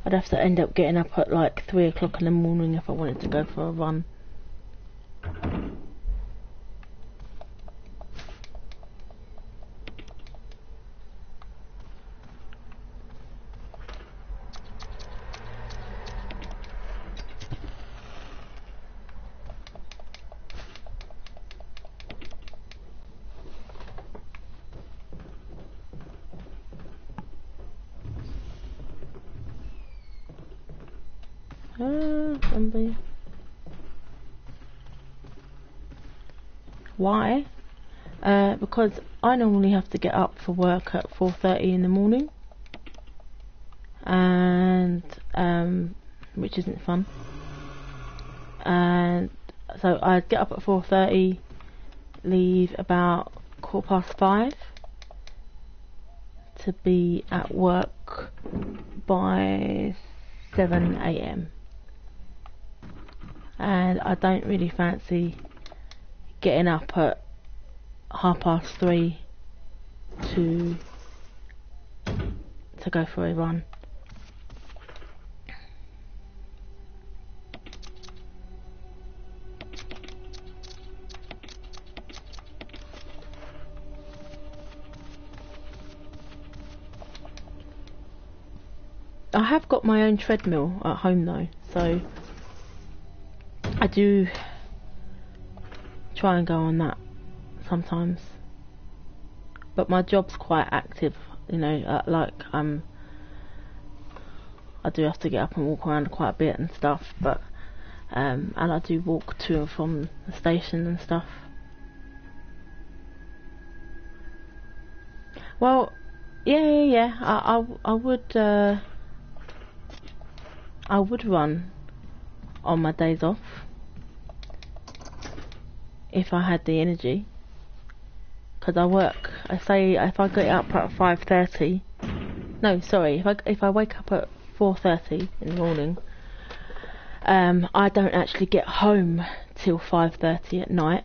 I'd have to end up getting up at like 3 o'clock in the morning if I wanted to go for a run. Zombie. Why? Because I normally have to get up for work at 4:30 in the morning, and which isn't fun. And so I'd get up at 4:30, leave about 5:15 to be at work by 7 a.m. And I don't really fancy getting up at 3:30 to go for a run. I have got my own treadmill at home though, so I do try and go on that sometimes. But my job's quite active, you know, I do have to get up and walk around quite a bit and stuff, but and I do walk to and from the station and stuff. Well, yeah. I would run on my days off if I had the energy, because I work. I say if I get up at 5:30. No, sorry. If I wake up at 4:30 in the morning, I don't actually get home till 5:30 at night,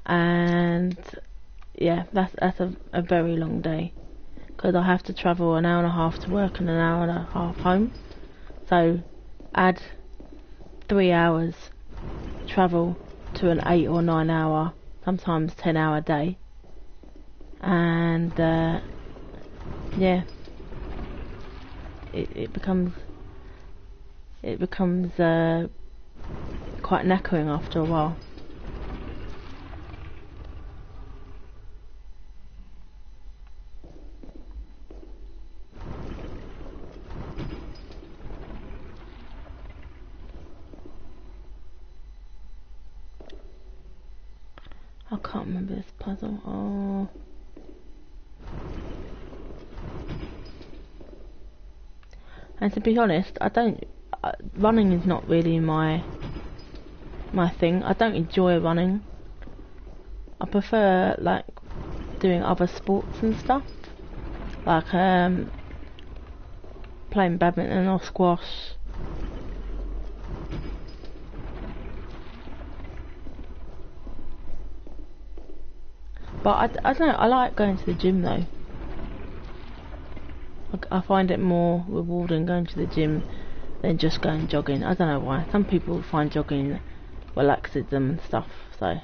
and yeah, that's a very long day, because I have to travel an hour and a half to work and an hour and a half home. So add 3 hours travel to an 8 or 9 hour, sometimes 10-hour day, and yeah, it becomes quite knackering after a while. I can't remember this puzzle. Oh. And to be honest, running is not really my thing. I don't enjoy running. I prefer like doing other sports and stuff, like playing badminton or squash. But I don't know, I like going to the gym though. I find it more rewarding going to the gym than just going jogging. I don't know why. Some people find jogging relaxes them and stuff, so.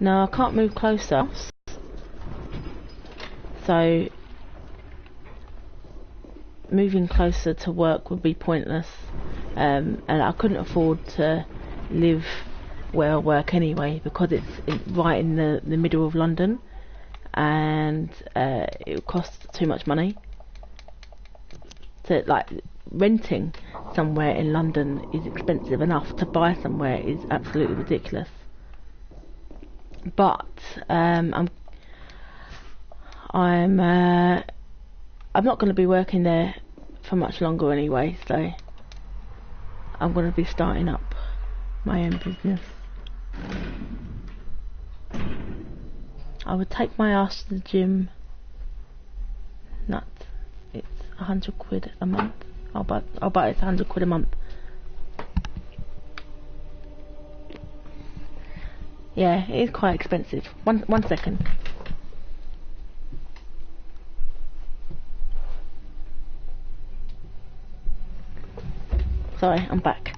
No, I can't move closer, so moving closer to work would be pointless, and I couldn't afford to live where I work anyway, because it's right in the middle of London, and it costs too much money. So like renting somewhere in London is expensive enough. To buy somewhere is absolutely ridiculous. But I'm not going to be working there for much longer anyway, so I'm going to be starting up my own business. I would take my ass to the gym. Nuts. It's 100 quid a month. I'll bet it's 100 quid a month. Yeah, it is quite expensive. One second. Sorry, I'm back.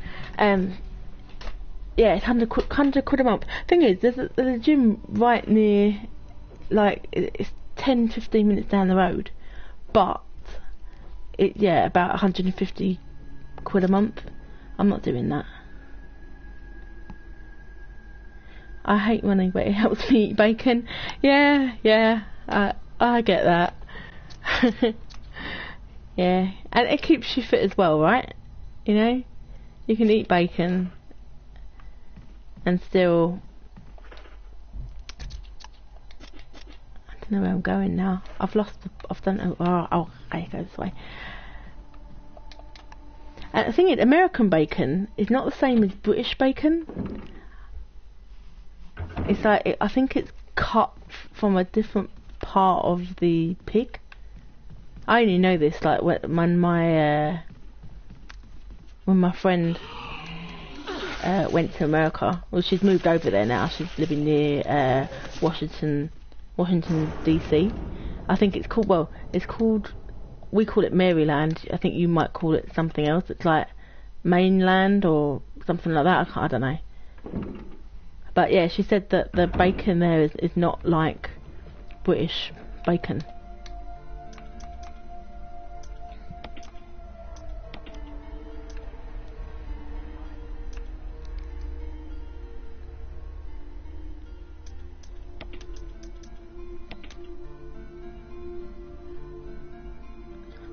Yeah, it's 100 quid a month. Thing is, there's a gym right near, like, it's 10-15 minutes down the road, but about 150 quid a month. I'm not doing that. I hate running, but it helps me eat bacon. Yeah, I get that. Yeah, and it keeps you fit as well, right? You know, You can eat bacon and still... I don't know where I'm going now. I've done... Oh, okay, go this way. And the thing is, American bacon is not the same as British bacon. It's like, I think it's cut from a different part of the pig. I only know this like when my friend went to America. Well, she's moved over there now. She's living near Washington DC. I think it's called. Well, it's called. We call it Maryland. I think you might call it something else. It's like mainland or something like that. I don't know. But yeah, she said that the bacon there is not like British bacon.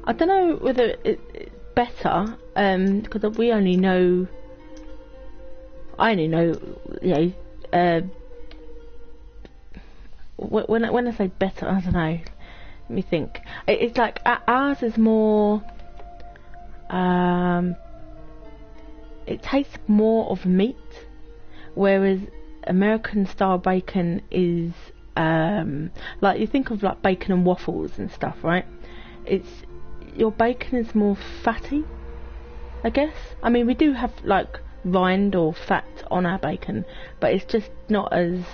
I don't know whether it's better, because I only know, you know, when I say better, I don't know. Let me think. It's like ours is more. It tastes more of meat, whereas American style bacon is like you think of like bacon and waffles and stuff, right? Your bacon is more fatty, I guess. I mean, we do have like rind or fat on our bacon, but it's just not as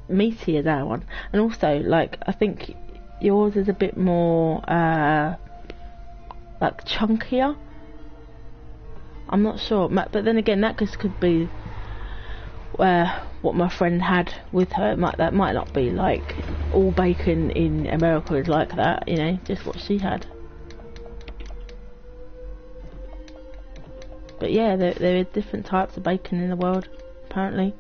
meaty as our one. And also, like, I think yours is a bit more like chunkier. I'm not sure, but then again, that just could be what my friend had with her. That might not be like all bacon in America is like that, you know, just what she had. But yeah, there are different types of bacon in the world, apparently.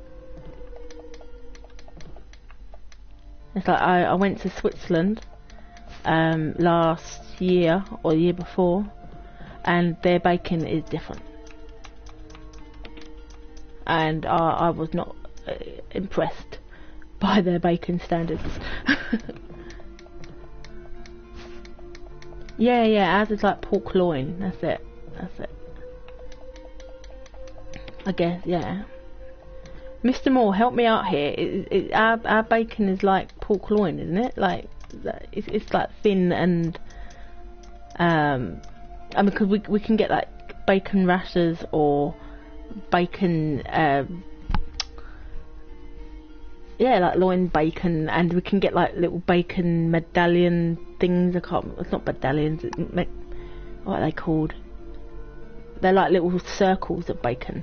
It's like I went to Switzerland last year or the year before, and their bacon is different. And I was not impressed by their bacon standards. yeah, ours is like pork loin. That's it. I guess, yeah. Mr. Moore, help me out here. Our bacon is like pork loin, isn't it? Like it's like thin and I mean, because we can get like bacon rashers or bacon like loin bacon, and we can get like little bacon medallion things. It's not medallions. What are they called? They're like little circles of bacon.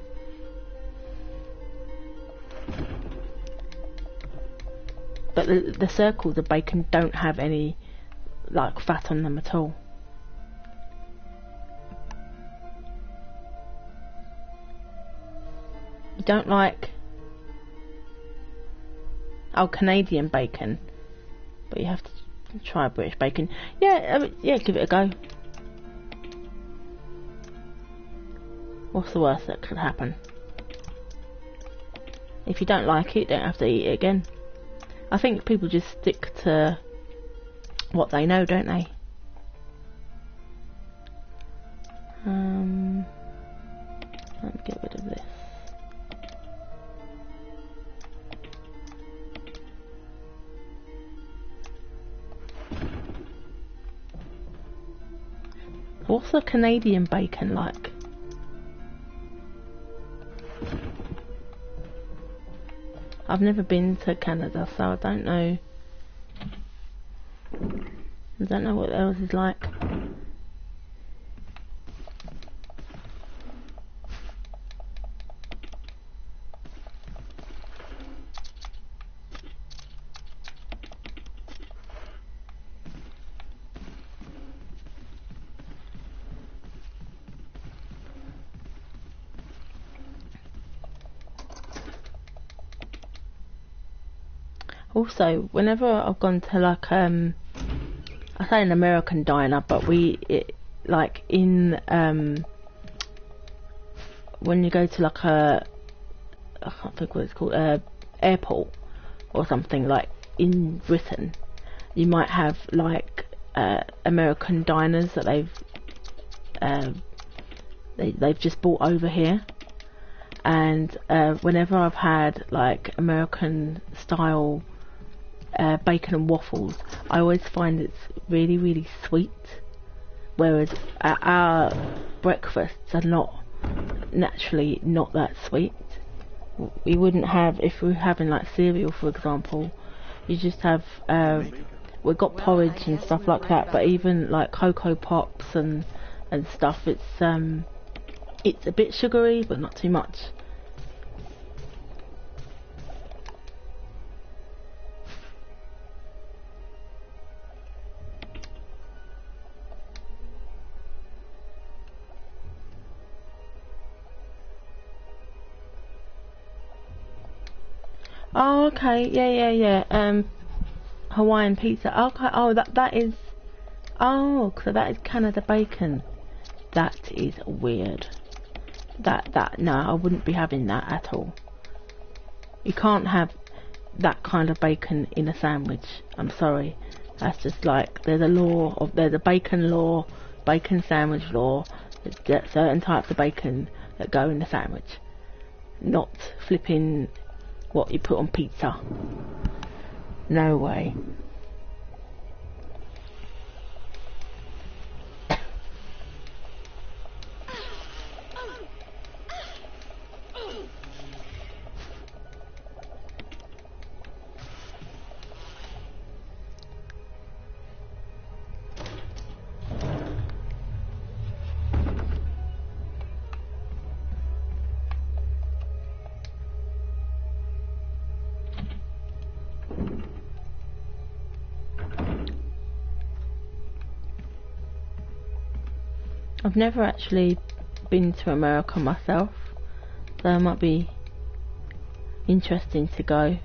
But the circles of bacon don't have any like fat on them at all. You don't like Canadian bacon, but you have to try British bacon. Yeah, give it a go. What's the worst that could happen? If you don't like it, you don't have to eat it again. I think people just stick to what they know, don't they? Let me get rid of this. What's the Canadian bacon like? I've never been to Canada, so I don't know. I don't know what else is like. Also, whenever I've gone to like I say an American diner, but like in when you go to like a, I can't think what it's called, airport or something, like in Britain, you might have like American diners that they've just brought over here, and whenever I've had like American style bacon and waffles, I always find it's really, really sweet, whereas our breakfasts are not naturally not that sweet. We wouldn't have, if we were having like cereal for example, you just have we've got porridge and stuff like that, but even like Cocoa Pops and stuff, it's a bit sugary but not too much. Oh, okay, yeah. Hawaiian pizza. Okay. Oh, that is. Oh, so that is Canada bacon. That is weird. No, I wouldn't be having that at all. You can't have that kind of bacon in a sandwich. I'm sorry. That's just like, there's a bacon law, bacon sandwich law. There's certain types of bacon that go in the sandwich, not flipping what you put on pizza. No way. I've never actually been to America myself, so it might be interesting to go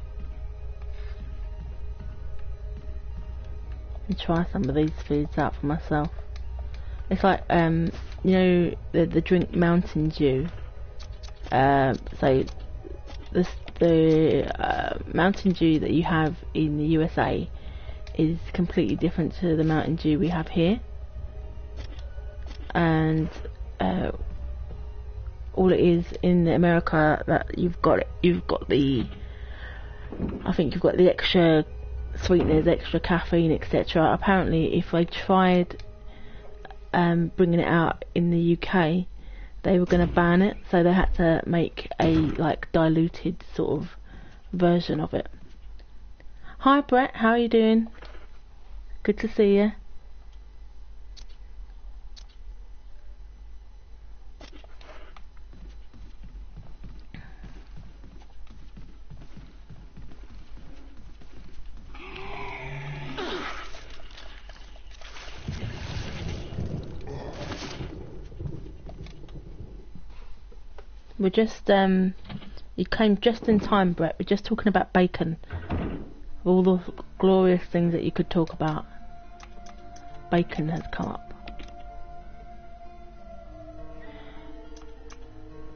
and try some of these foods out for myself. It's like, you know, the drink Mountain Dew. So the Mountain Dew that you have in the USA is completely different to the Mountain Dew we have here. And all it is in America, that you've got the, I think you've got the extra sweeteners, extra caffeine, etc. Apparently, if they tried bringing it out in the UK, they were going to ban it, so they had to make a like diluted sort of version of it. Hi Brett, how are you doing? Good to see you. We're just, you came just in time, Brett. We're just talking about bacon. All the glorious things that you could talk about. Bacon has come up.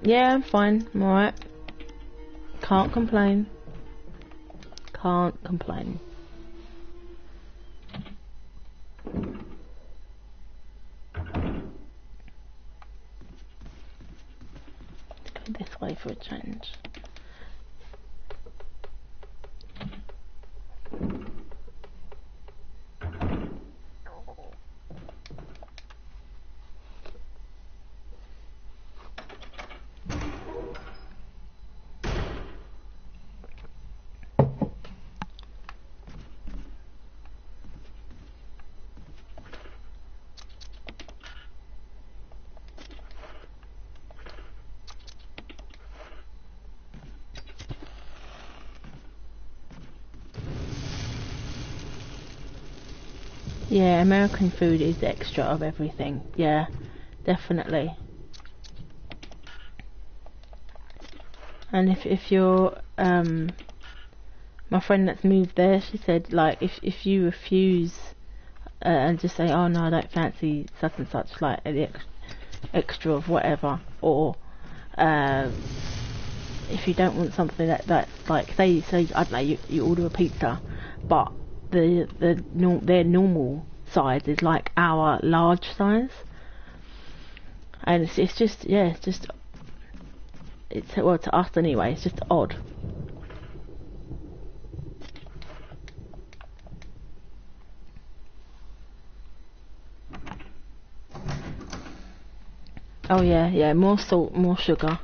Yeah, I'm fine. I'm alright. Can't complain. Can't complain. This way for a change. Yeah, American food is extra of everything. Yeah, definitely. And if you're my friend that's moved there, she said like if you refuse and just say, oh no, I don't fancy such and such, like the extra of whatever, or if you don't want something that's like, say I don't know, you order a pizza, but their normal size is like our large size, and it's just well, to us anyway, it's just odd. Oh yeah, more salt, more sugar.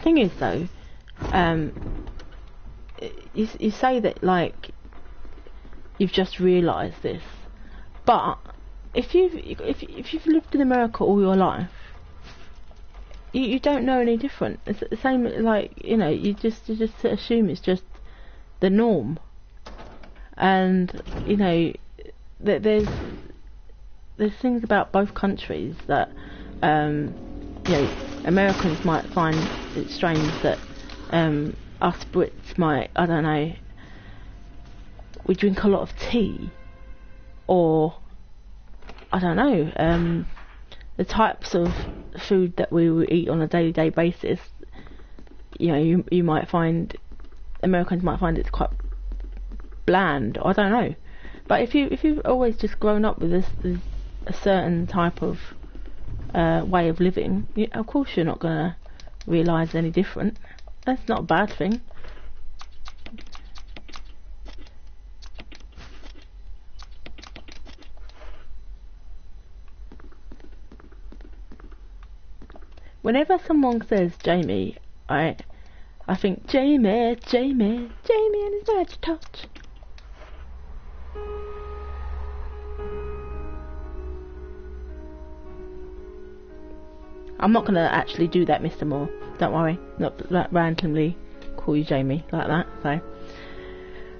Thing is though, you say that like you've just realised this, but if you've lived in America all your life, you don't know any different. It's the same, like, you know, you just assume it's just the norm, and you know there's things about both countries that you know, Americans might find it strange that us Brits might, I don't know, we drink a lot of tea, or I don't know, the types of food that we will eat on a day-to-day basis. You know, you might find, Americans might find it quite bland. I don't know, but if you've always just grown up with a certain type of way of living, of course you're not gonna realise any different. That's not a bad thing. Whenever someone says Jamie, I think Jamie and his magic touch. I'm not gonna actually do that, Mr. Moore. Don't worry. Not like randomly call you Jamie like that. So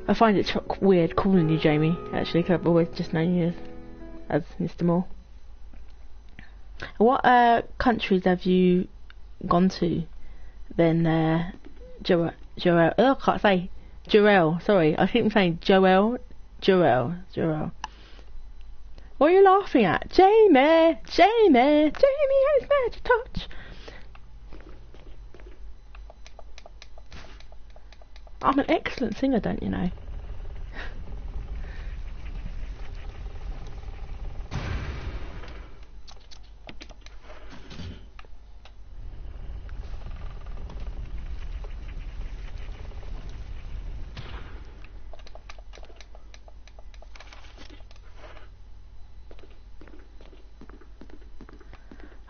I find it weird calling you Jamie, actually, because I've always just known you as Mr. Moore. What countries have you gone to then, Joel? Oh, I can't say Joel. Sorry, I keep saying Joel. What are you laughing at? Jamie has magic touch. I'm an excellent singer, don't you know?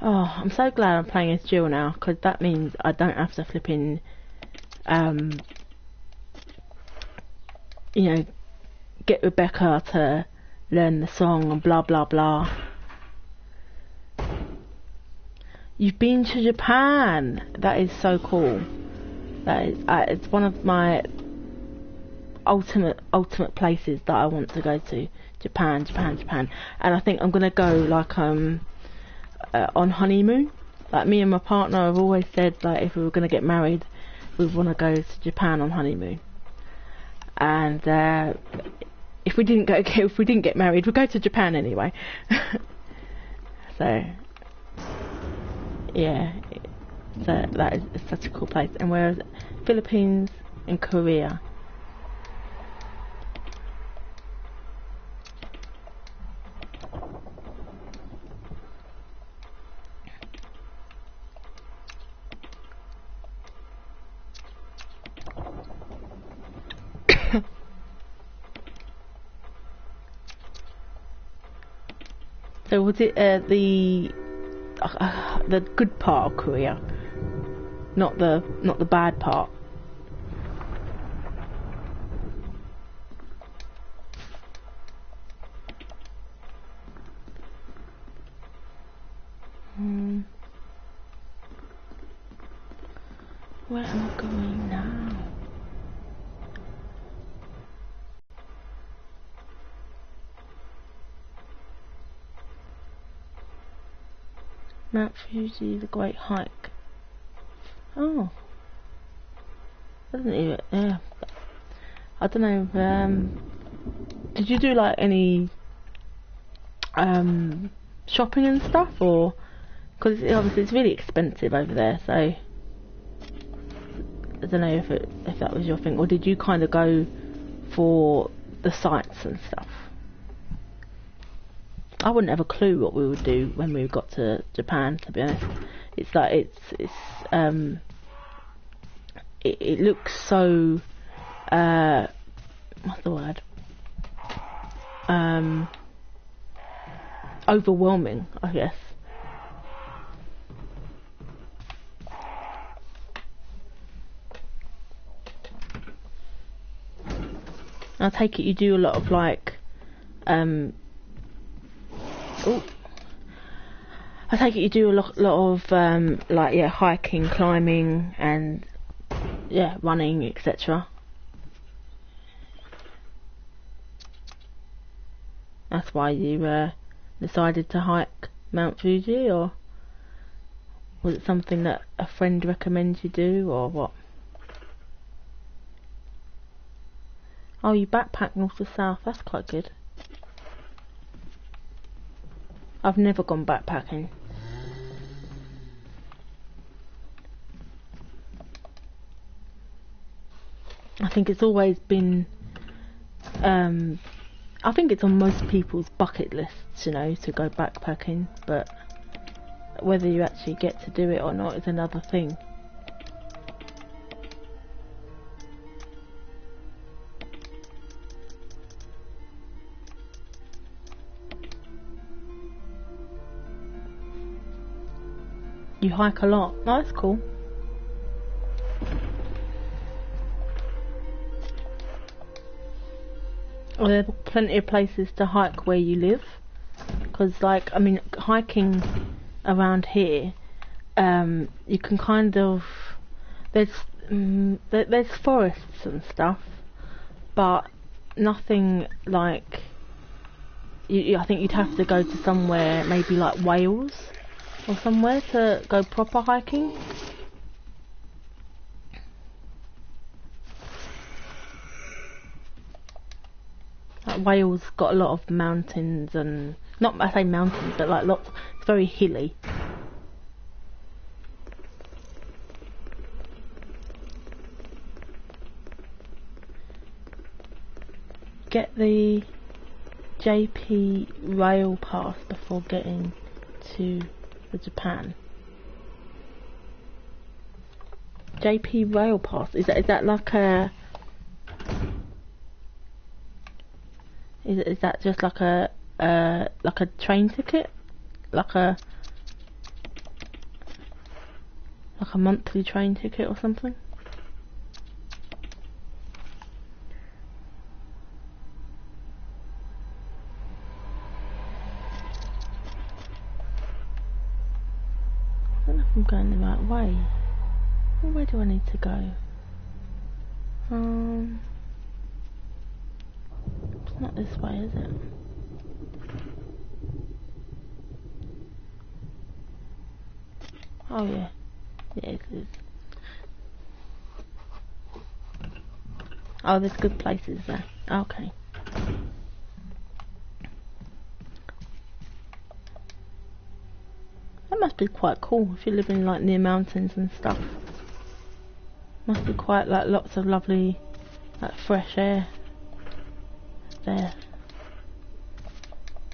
Oh, I'm so glad I'm playing as Jill now, because that means I don't have to flip in, you know, get Rebecca to learn the song and blah blah blah. You've been to Japan. That is so cool. That is, it's one of my ultimate places that I want to go to. Japan. And I think I'm gonna go like on honeymoon. Like, me and my partner have always said, like, if we were gonna get married, we want to go to Japan on honeymoon. And if we didn't get married, we'd go to Japan anyway. So yeah, so that is such a cool place. And where is it? Philippines and Korea. So was it the good part of Korea, not the bad part? Where am I going now? Mount Fuji, the Great Hike. Oh, doesn't even. Yeah, I don't know. Did you do like any shopping and stuff, or because obviously it's really expensive over there, so I don't know if that was your thing, or did you kind of go for the sights and stuff? I wouldn't have a clue what we would do when we got to Japan, to be honest. It's like it looks so what's the word? Overwhelming, I guess. I take it you do a lot of like I take it you do a lot of like hiking, climbing, and running, etc. That's why you decided to hike Mount Fuji, or was it something that a friend recommended you do, or what? Oh, you backpack north to south. That's quite good. I've never gone backpacking. I think it's always been I think it's on most people's bucket lists, you know, to go backpacking, but whether you actually get to do it or not is another thing. You hike a lot. Oh, that's cool. Are there plenty of places to hike where you live? Because, like, I mean, hiking around here, you can kind of there's forests and stuff, but nothing like. I think you'd have to go to somewhere, maybe like Wales or somewhere, to go proper hiking. Like Wales got a lot of mountains, and not I say mountains, but like lots. It's very hilly. Get the JP rail pass before getting to the Japan. JP rail pass, is that like a is that just like a train ticket, like a monthly train ticket or something? I don't know if I'm going the right way. Where do I need to go? It's not this way, is it? Oh yeah. Yeah, it is. Oh, there's good places there. Okay. That must be quite cool if you're living like near mountains and stuff. Must be quite like lots of lovely like fresh air there.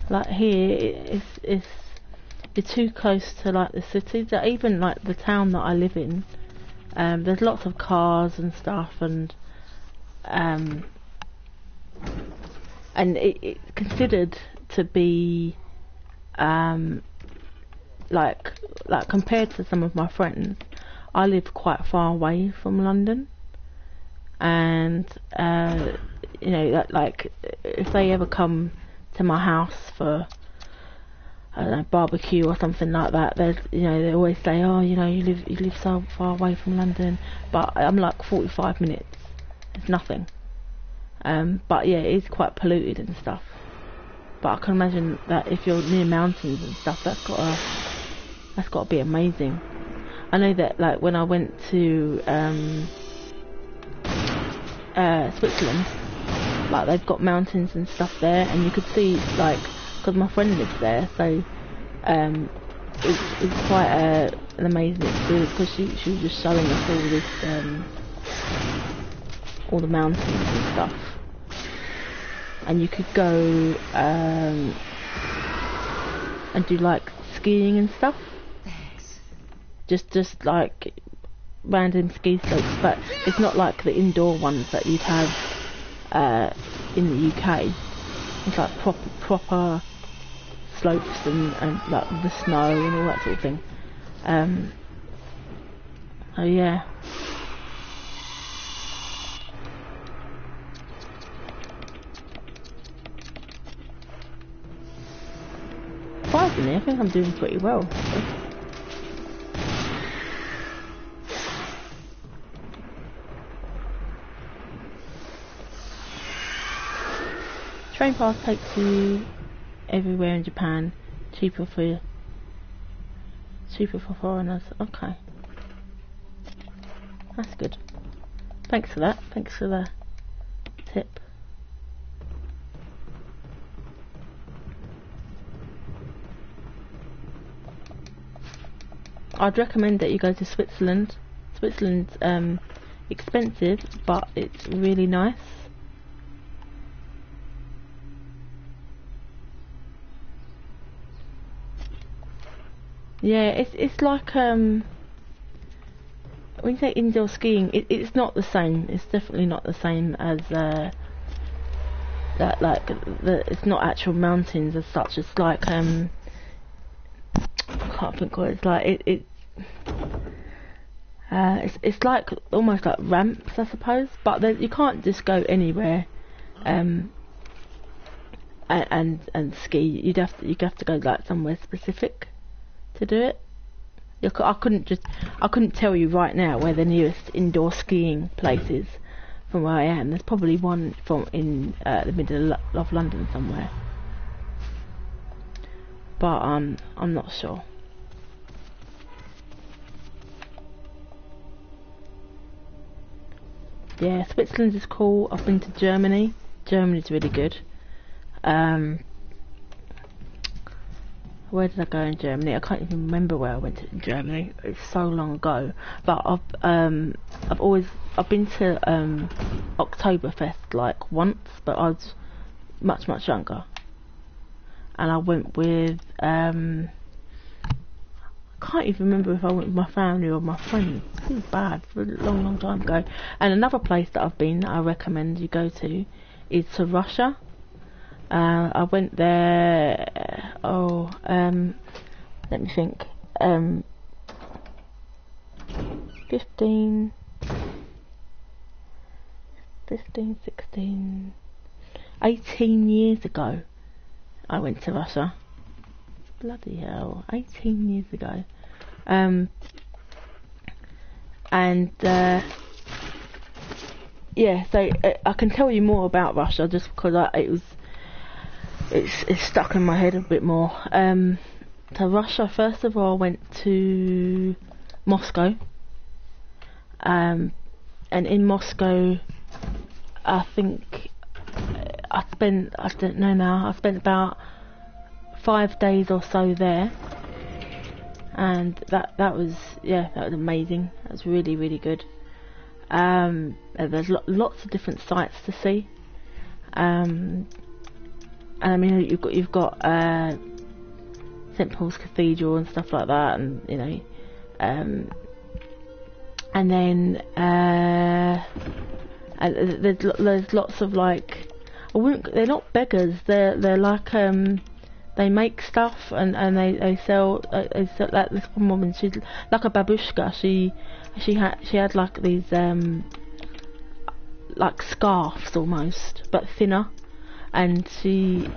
Like here it's you're too close to like the city. That even like the town that I live in, there's lots of cars and stuff, and it's considered to be um, like compared to some of my friends, I live quite far away from London, and you know, that, like, if they ever come to my house for, I don't know, barbecue or something like that, they always say, oh, you know, you live so far away from London, but I'm like 45 minutes. It's nothing. But yeah, it is quite polluted and stuff. But I can imagine that if you're near mountains and stuff, that's got to be amazing. I know that, like, when I went to Switzerland, like, they've got mountains and stuff there, and you could see, like, because my friend lives there, so it's quite an amazing experience, because she was just showing us all this, all the mountains and stuff, and you could go and do, like, skiing and stuff. Just like random ski slopes, but it's not like the indoor ones that you'd have in the UK. It's like proper slopes and like the snow and all that sort of thing. So yeah. Surprisingly, I think I'm doing pretty well. Train pass takes you everywhere in Japan. Cheaper for foreigners. Okay, that's good. Thanks for that. Thanks for the tip. I'd recommend that you go to Switzerland. Switzerland's expensive, but it's really nice. Yeah, it's like when you say indoor skiing, it's not the same. It's definitely not the same as that. Like it's not actual mountains as such. It's like I can't think what it's like. It's like almost like ramps, I suppose. But you can't just go anywhere and ski. You'd have to go like somewhere specific to do it. I couldn't tell you right now where the nearest indoor skiing place is from where I am. There's probably one in the middle of London somewhere, but I'm not sure. Yeah, Switzerland is cool. I've been to Germany. Germany's really good. Where did I go in Germany? I can't even remember where I went to in Germany. It's so long ago. But I've been to Oktoberfest like once, but I was much younger. And I went with I can't even remember if I went with my family or my friends. It was bad. It was a long time ago. And another place that I've been that I recommend you go to is to Russia. I went there, let me think, 16, 18 years ago I went to Russia. Bloody hell, 18 years ago. Yeah, so I can tell you more about Russia just because it's stuck in my head a bit more. So Russia, first of all, I went to Moscow, and in Moscow, I think I spent about 5 days or so there, and that was amazing. That was really good. There's lots of different sights to see. And I mean, you've got St Paul's Cathedral and stuff like that, and you know, and then there's lots of, like, they're not beggars. They're like they make stuff and they sell like this one woman, she's like a babushka. She had like these like scarves almost, but thinner, and she,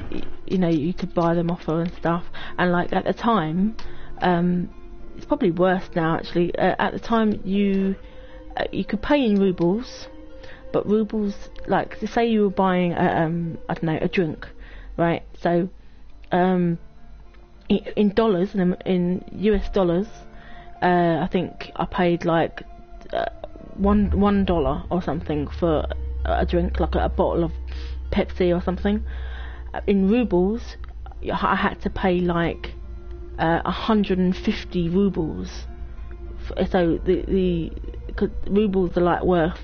you know, you could buy them off her and stuff. And like at the time, it's probably worse now actually. At the time, you could pay in rubles, but rubles, like say you were buying I don't know, a drink, right? So in dollars, in US dollars, I think I paid like $1 or something for a drink, like a bottle of Pepsi or something. In rubles, I had to pay like 150 rubles. So the cause rubles are like worth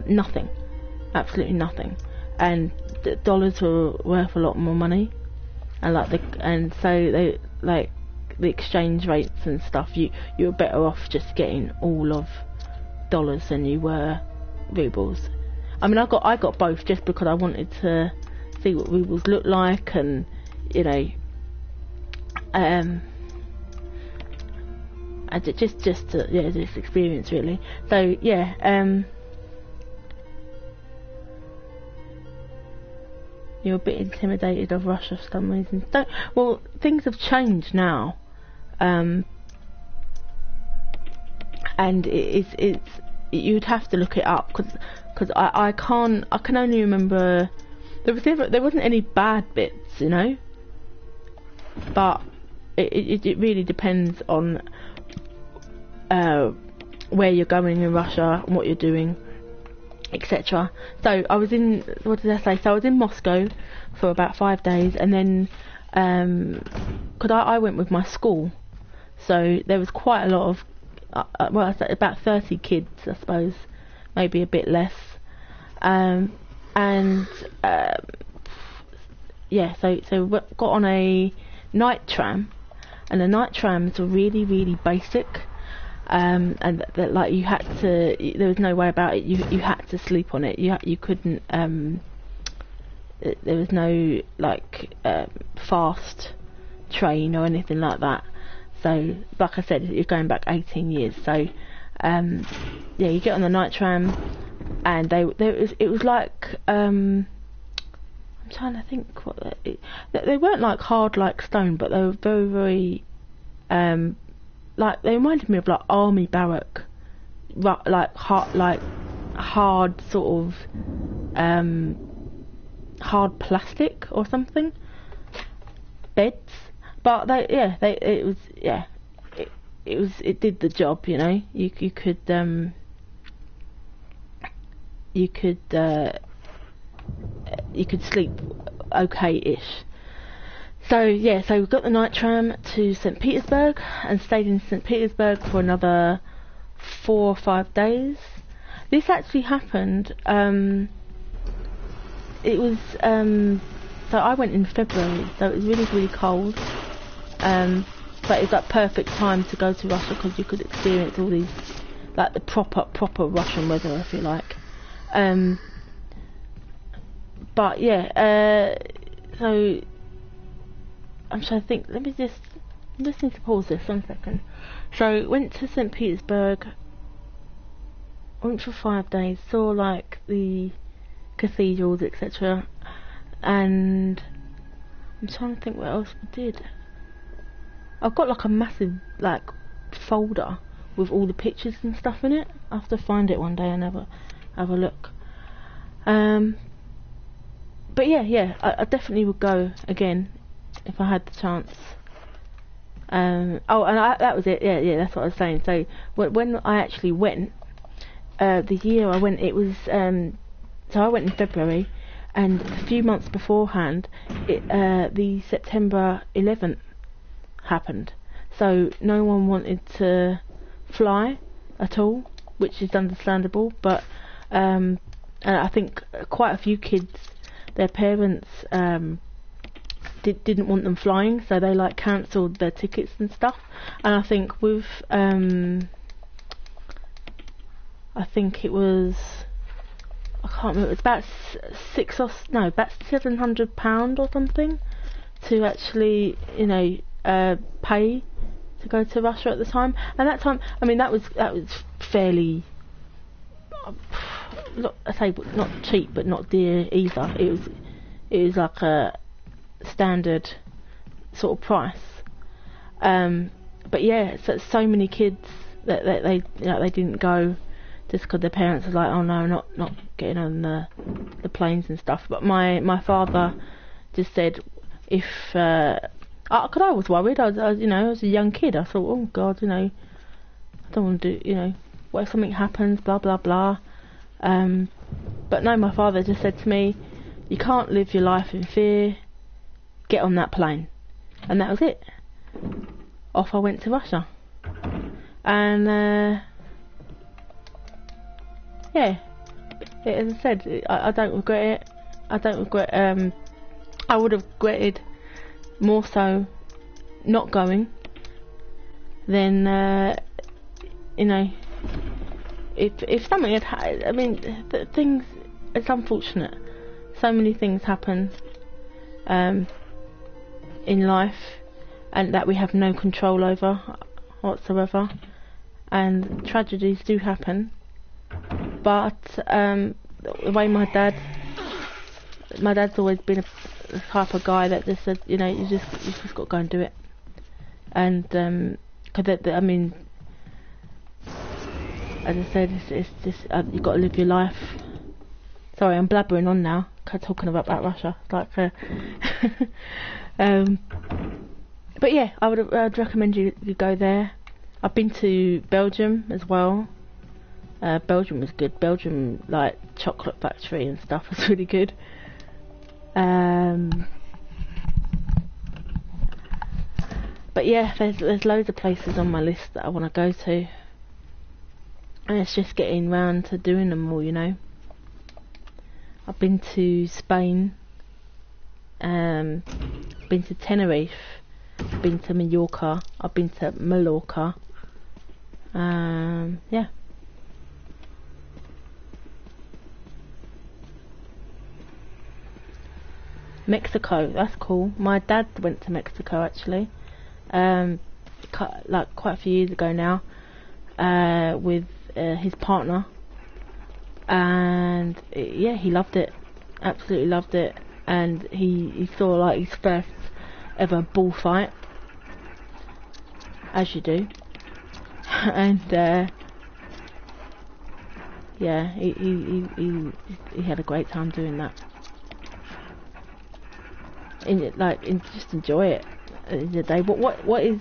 nothing, absolutely nothing, and the dollars were worth a lot more money. And so they, like the exchange rates and stuff, you were better off just getting all of dollars than you were rubles. I mean, I got both just because I wanted to see what rubles look like, and you know, and just this experience really. So yeah, you're a bit intimidated of Russia for some reason. Well, things have changed now, and it's you'd have to look it up because I can only remember there wasn't any bad bits, you know, but it really depends on where you're going in Russia and what you're doing, etc. So I was in, what did I say? So I was in Moscow for about 5 days, and then because I went with my school, so there was quite a lot of well, I said about 30 kids, I suppose, maybe a bit less, and yeah, so we got on a night tram, and the night trams were really basic. And that like you had to, there was no way about it. You had to sleep on it. You couldn't. There was no like fast train or anything like that. So, like I said, you're going back 18 years. So, yeah, you get on the night tram, and it was like I'm trying to think what they weren't like hard like stone, but they were very like they reminded me of like army barrack, like hard sort of hard plastic or something beds, but it did the job, you know. You could sleep okay-ish. So yeah, so we got the night tram to St. Petersburg and stayed in St. Petersburg for another 4 or 5 days. This actually happened, it was, so I went in February, so it was really cold, but it was like perfect time to go to Russia because you could experience all these, like the proper Russian weather, if you like. But yeah, so I'm trying to think. Let me just need to pause this 1 second. So went to St. Petersburg. Went for 5 days. Saw like the cathedrals, etc. And I'm trying to think what else we did. I've got like a massive like folder with all the pictures and stuff in it. I have to find it one day and have a look. But yeah, I definitely would go again if I had the chance. That was it. Yeah, that's what I was saying. So when I actually went, the year I went, it was so I went in February, and a few months beforehand, the September 11th happened. So no one wanted to fly at all, which is understandable. But and I think quite a few kids, their parents didn't want them flying, so they like cancelled their tickets and stuff. And I think with I think it was, I can't remember, it was about about £700 or something to actually, pay to go to Russia at the time. And that time, I mean, that was fairly, I say not cheap, but not dear either. It was like a standard sort of price. But yeah, so many kids that they didn't go just because their parents were like, oh no, not getting on the planes and stuff. But my father just said, if because I was worried, I was a young kid. I thought, oh God, I don't want to do, what if something happens, blah blah blah. But no, my father just said to me, you can't live your life in fear. Get on that plane, and that was it. Off I went to Russia, and yeah, as I said, I don't regret it. I don't regret. I would have regretted more so not going than if something had. I mean, things. It's unfortunate. So many things happen in life, and that we have no control over whatsoever, and tragedies do happen. But the way my dad's always been the type of guy that just said, you just got to go and do it. And because I mean, as I said, it's just you've got to live your life. Sorry, I'm blabbering on now, talking about Russia. Like, but yeah, I'd recommend you go there. I've been to Belgium as well. Belgium was good. Belgium, like chocolate factory and stuff, was really good. But yeah, there's loads of places on my list that I want to go to, and it's just getting round to doing them all. I've been to Spain, been to Tenerife, been to Mallorca, I've been to Mallorca, yeah. Mexico, that's cool. My dad went to Mexico actually, like quite a few years ago now, with his partner, and yeah, he loved it, absolutely loved it, and he saw like his first ever bullfight, as you do, and yeah, he had a great time doing that. Just enjoy it at the end of the day. What is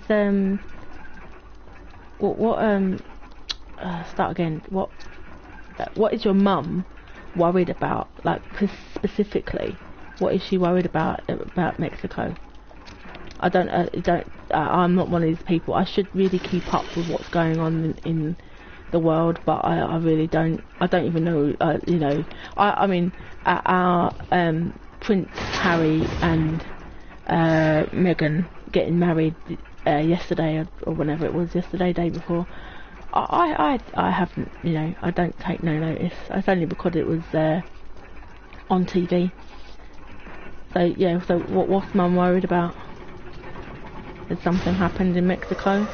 start again. What is your mum worried about? Like specifically, what is she worried about Mexico? I'm not one of these people. I should really keep up with what's going on in the world, but I really don't. I don't even know. I mean, our Prince Harry and Meghan getting married yesterday or whenever it was, day before. I haven't, I don't take no notice. It's only because it was on TV. So yeah, so what's Mum worried about? Has something happened in Mexico?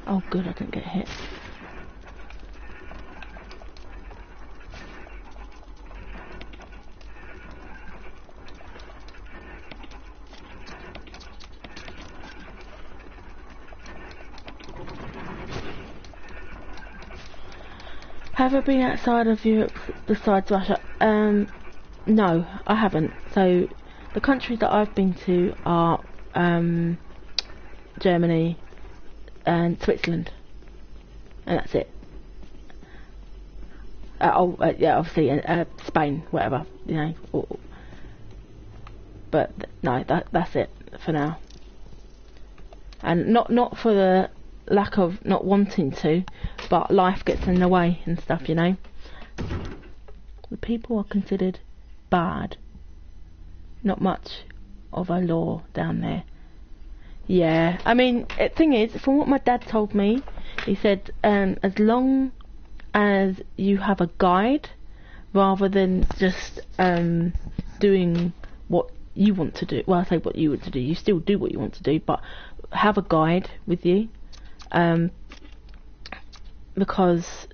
Oh good, I didn't get hit. Have I been outside of Europe besides Russia? No, I haven't. So the countries that I've been to are Germany and Switzerland, and that's it. Yeah, obviously Spain, whatever, but no, that's it for now. And not for the lack of not wanting to, but life gets in the way and stuff, The people are considered bad. Not much of a law down there. Yeah, I mean, the thing is, from what my dad told me, He said, as long as you have a guide, rather than just doing what you want to do. Well, I say what you want to do. You still do what you want to do, but have a guide with you, because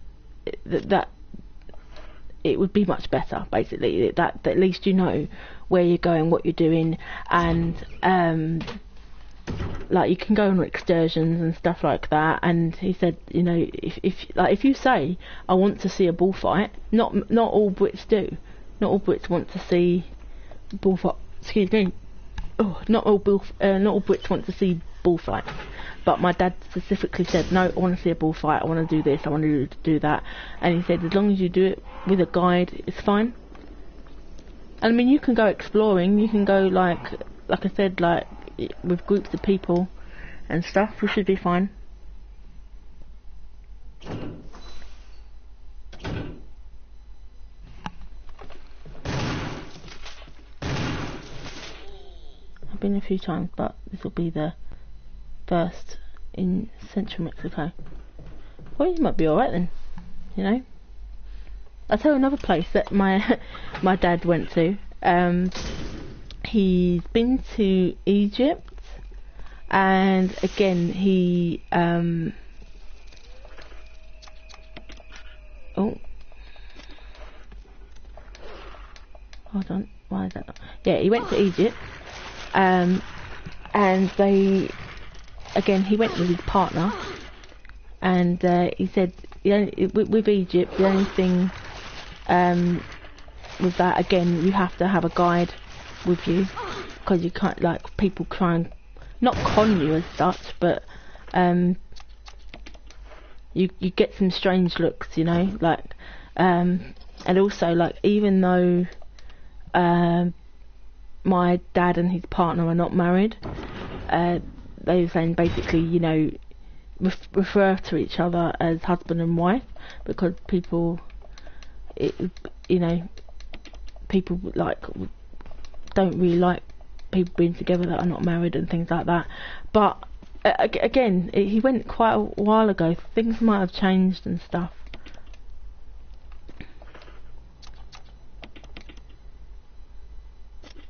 that it would be much better. Basically, that at least you know where you're going, what you're doing, and like you can go on excursions and stuff like that. And he said, you know, if you say I want to see a bullfight, not all Brits do. Not all Brits want to see bullfight. Excuse me. Oh, not all Brits want to see bullfights. But my dad specifically said, no, I want to see a bullfight. I want to do this. I want to do that. And he said, as long as you do it with a guide, it's fine. And I mean, you can go exploring. You can go like I said, like with groups of people and stuff. You should be fine. I've been a few times, but this will be the first in central Mexico. Well, you might be alright then, you know. I'll tell you another place that my my dad went to. He's been to Egypt, and again he oh, hold on, why is that not? Yeah, he went to Egypt, and he went with his partner, and he said with Egypt the only thing with that, again, you have to have a guide with you, because you can't, like, people try and not con you as such, but you get some strange looks, you know, like, and also, like, even though my dad and his partner are not married, they were saying basically, you know, refer to each other as husband and wife, because people, you know, people like don't really like people being together that are not married and things like that. But again, he went quite a while ago. Things might have changed and stuff.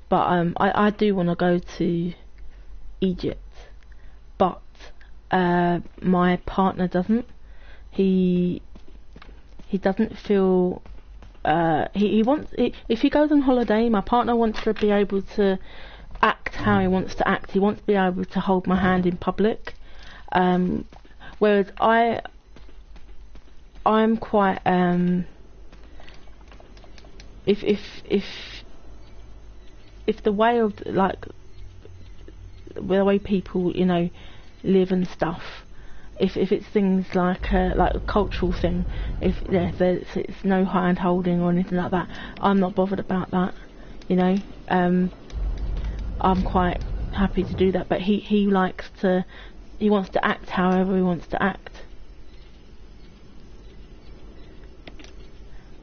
But I do want to go to Egypt, but my partner doesn't. He doesn't feel. He wants. If he goes on holiday, my partner wants to be able to act how he wants to act. He wants to be able to hold my hand in public, whereas I'm quite. If the way of, like, the way people, you know, live and stuff, if it's things like a cultural thing, if it's no hand holding or anything like that, I'm not bothered about that, you know. I'm quite happy to do that, but he wants to act however he wants to act.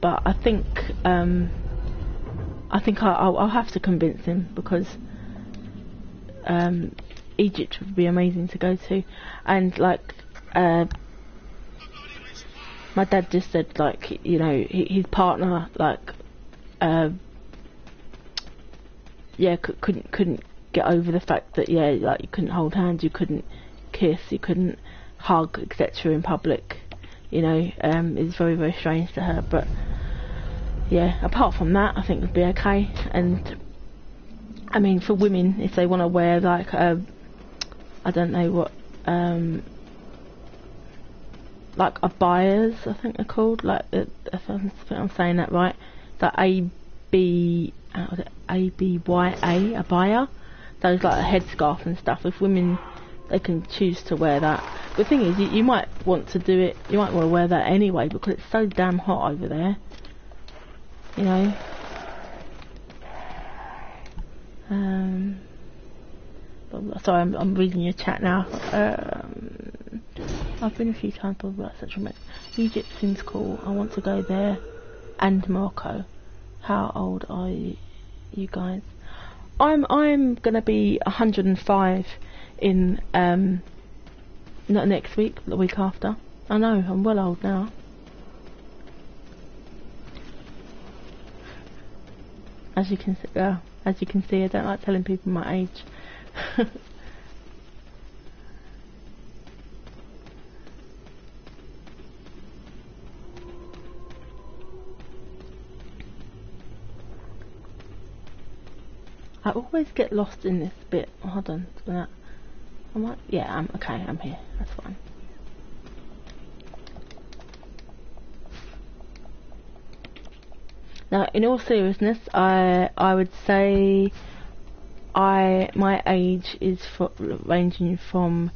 But I think I'll have to convince him, because Egypt would be amazing to go to, and like my dad just said, like, you know, his partner, like, couldn't get over the fact that, yeah, like, you couldn't hold hands, you couldn't kiss, you couldn't hug, etc. in public, you know. It's very, very strange to her, but yeah, apart from that, I think it'd be okay. And I mean, for women, if they want to wear, like, I don't know what, like abayas, I think they're called, like, if I'm saying that right, the ABYA, abaya, those, like, a headscarf and stuff. If women, they can choose to wear that. The thing is, you might want to do it, you might want to wear that anyway, because it's so damn hot over there, you know. Sorry, I'm reading your chat now. I've been a few times, about Central America. Egypt seems cool. I want to go there, and Morocco. How old are you guys? I'm gonna be 105 in not next week, the week after. I know, I'm well old now. As you can see, I don't like telling people my age. I always get lost in this bit. Oh, hold on, I'm okay. I'm here. That's fine. Now, in all seriousness, I would say my age is ranging from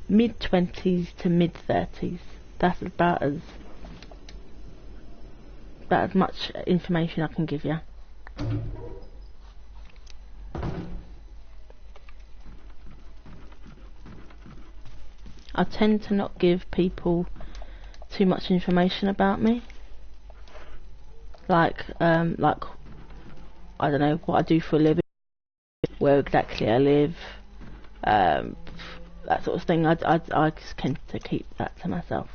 mid-20s to mid-30s. That's about as much information I can give you. I tend to not give people too much information about me. Like I don't know what I do for a living, where exactly I live, that sort of thing. I just tend to keep that to myself.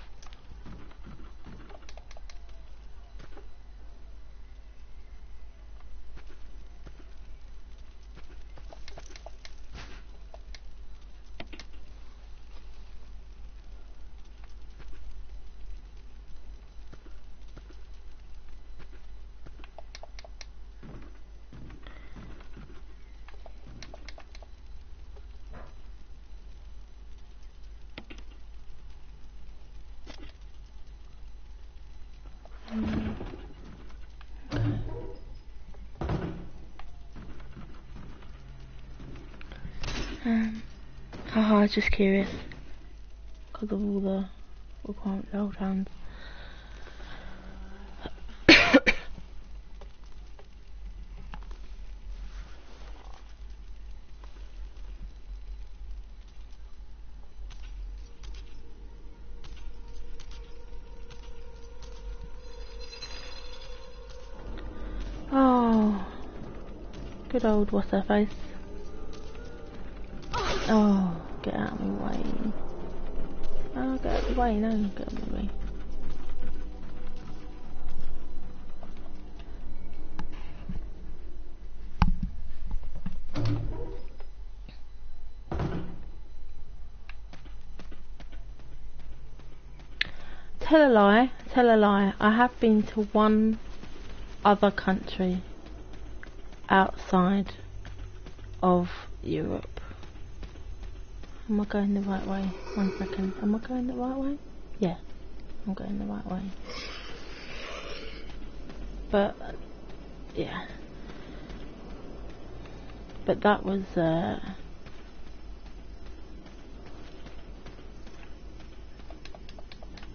Haha, I was just curious because of all the old hands. Oh, good old what's her face. Oh, get out of my way. Oh, get out of the way, no, get out of my way. Tell a lie. I have been to one other country outside of Europe. Am I going the right way? 1 second. Am I going the right way? Yeah, I'm going the right way. But, yeah. But that was,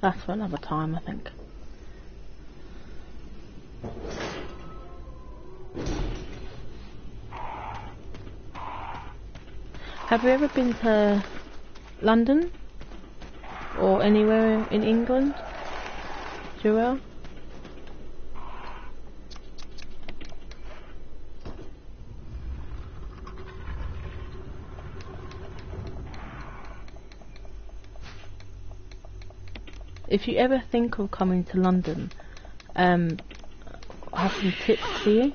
that's for another time, I think. Have you ever been to London? Or anywhere in England? Joelle? If you ever think of coming to London, I have some tips for you.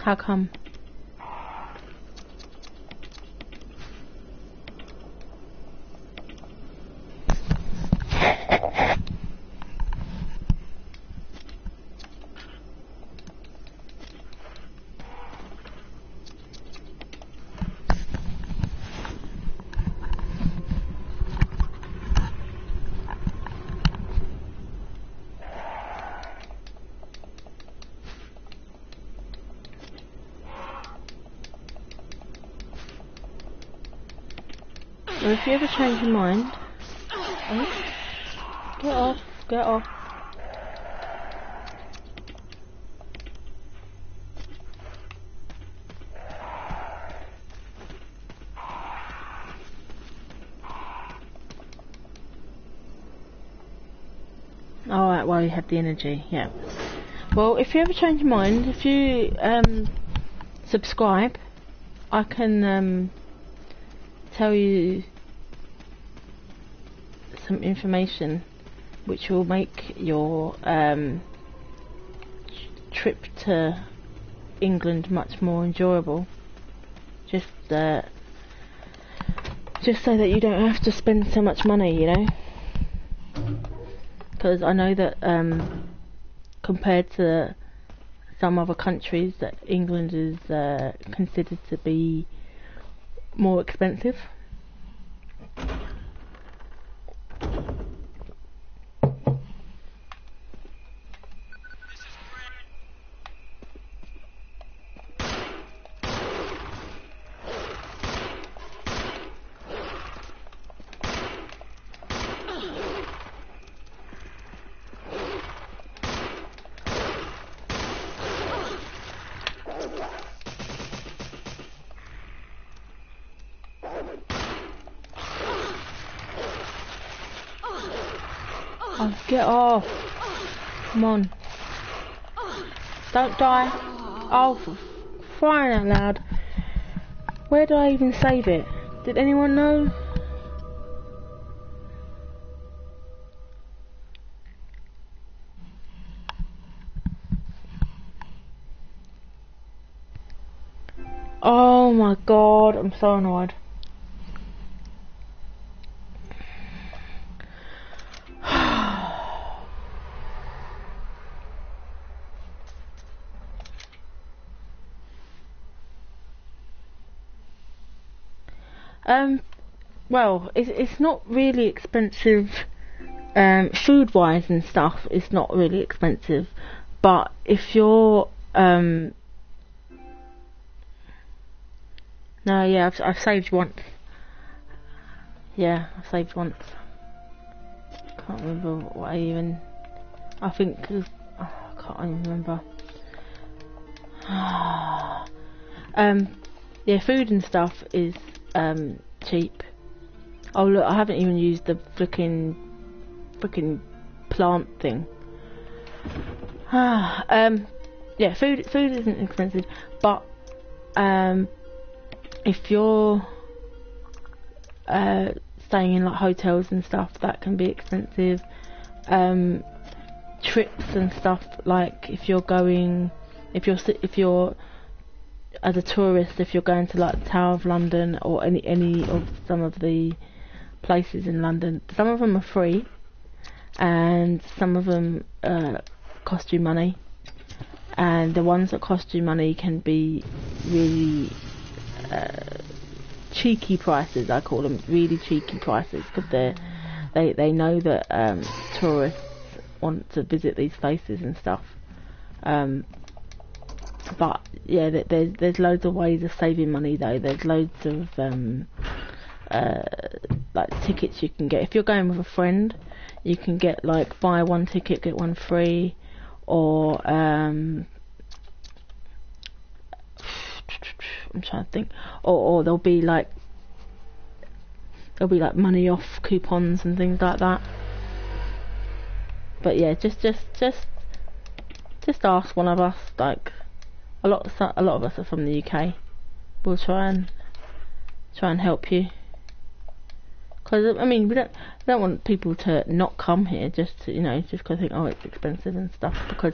How come? Well, if you ever change your mind... Oh, get off, get off. Alright, well you have the energy, yeah. Well, if you ever change your mind, if you subscribe, I can tell you some information which will make your trip to England much more enjoyable. Just so that you don't have to spend so much money, you know. Because I know that compared to some other countries, that England is considered to be more expensive. Oh, get off! Come on. Don't die. Oh, for crying out loud. Where did I even save it? Did anyone know? Oh my god, I'm so annoyed. Well, it's not really expensive, food-wise and stuff. It's not really expensive, but if you're, no, yeah, I've saved once. Yeah, I've saved once. Can't remember what I think, oh, I can't even remember. Yeah, food and stuff is, cheap. Oh look, I haven't even used the frickin' plant thing. Yeah, food isn't expensive, but if you're staying in like hotels and stuff, that can be expensive. Trips and stuff, like if you're as a tourist, if you're going to like the Tower of London or any of some of the places in London, some of them are free and some of them cost you money, and the ones that cost you money can be really cheeky prices. I call them really cheeky prices, because they know that tourists want to visit these places and stuff. But yeah, there's loads of ways of saving money though. There's loads of like tickets you can get. If you're going with a friend, you can get like buy one ticket get one free, or I'm trying to think, or there'll be like money off coupons and things like that. But yeah, just ask one of us. Like a lot of us are from the UK. We'll try and help you. Because I mean, we don't want people to not come here just to, just because they think, oh, it's expensive and stuff. Because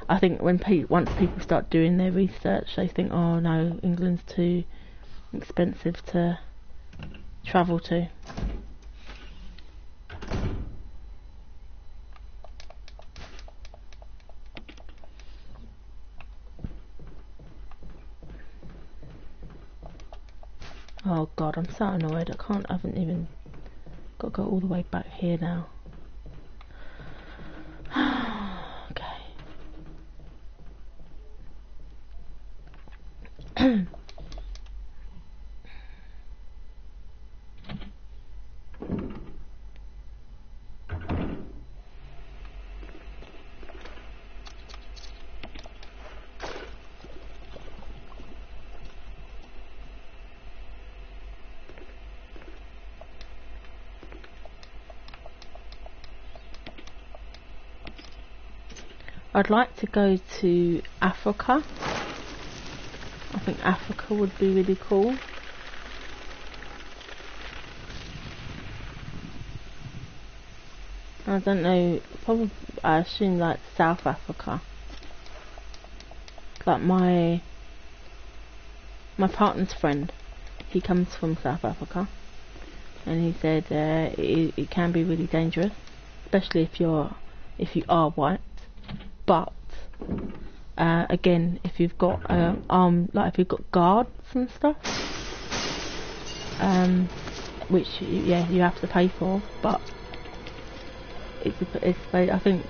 I think once people start doing their research, they think, oh no, England's too expensive to travel to. Oh god, I'm so annoyed. I haven't even got to go all the way back here now. Okay. I'd like to go to Africa. I think Africa would be really cool. I don't know, probably, I assume like South Africa. Like my partner's friend, he comes from South Africa, and he said it can be really dangerous, especially if you are white. But again, if you've got like if you've got guards and stuff, which you have to pay for, but it's I think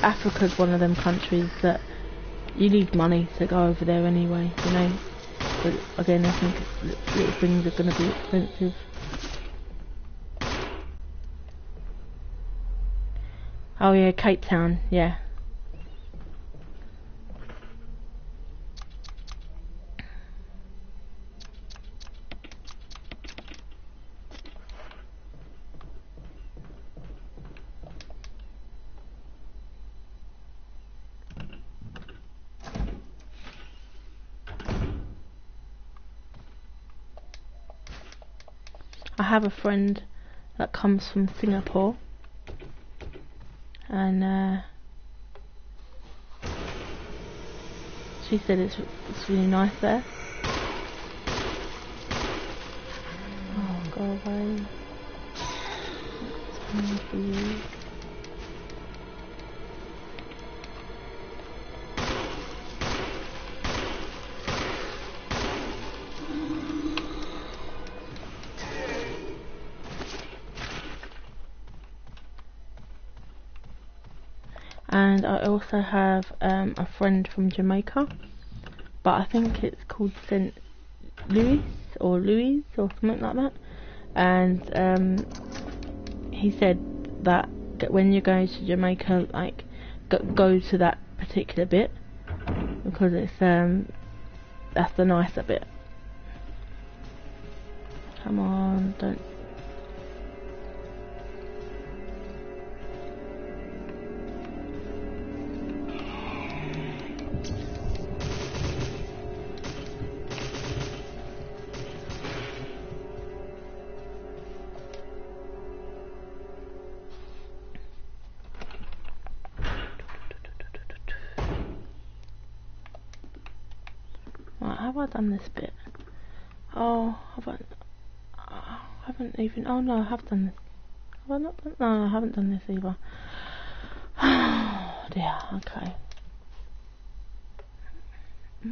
Africa's one of them countries that you need money to go over there anyway, you know. But again, I think little things are going to be expensive. Oh yeah, Cape Town, yeah. I have a friend that comes from Singapore, and she said it's really nice there. Oh, go away. It's time for you. And I also have a friend from Jamaica, but I think it's called St. Louis or something like that. And he said that when you go to Jamaica, like go to that particular bit, because it's that's the nicer bit. Come on, don't. Have I done this bit? Oh, haven't even. Oh no, I have done this. Have I not done? No, I haven't done this either. Oh dear. Okay. There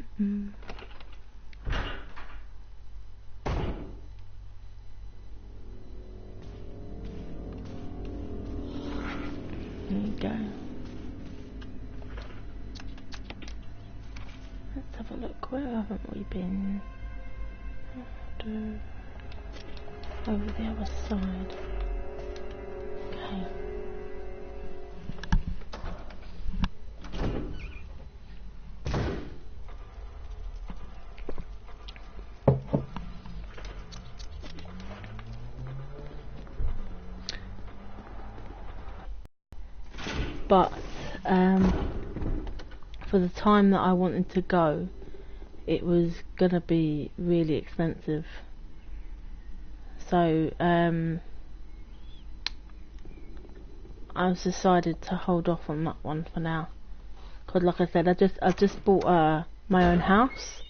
you go. Let's have a look. Where haven't we been? Over the other side. Okay. But for the time that I wanted to go, it was gonna be really expensive. So I've decided to hold off on that one for now. Because like I said, I just bought my own house,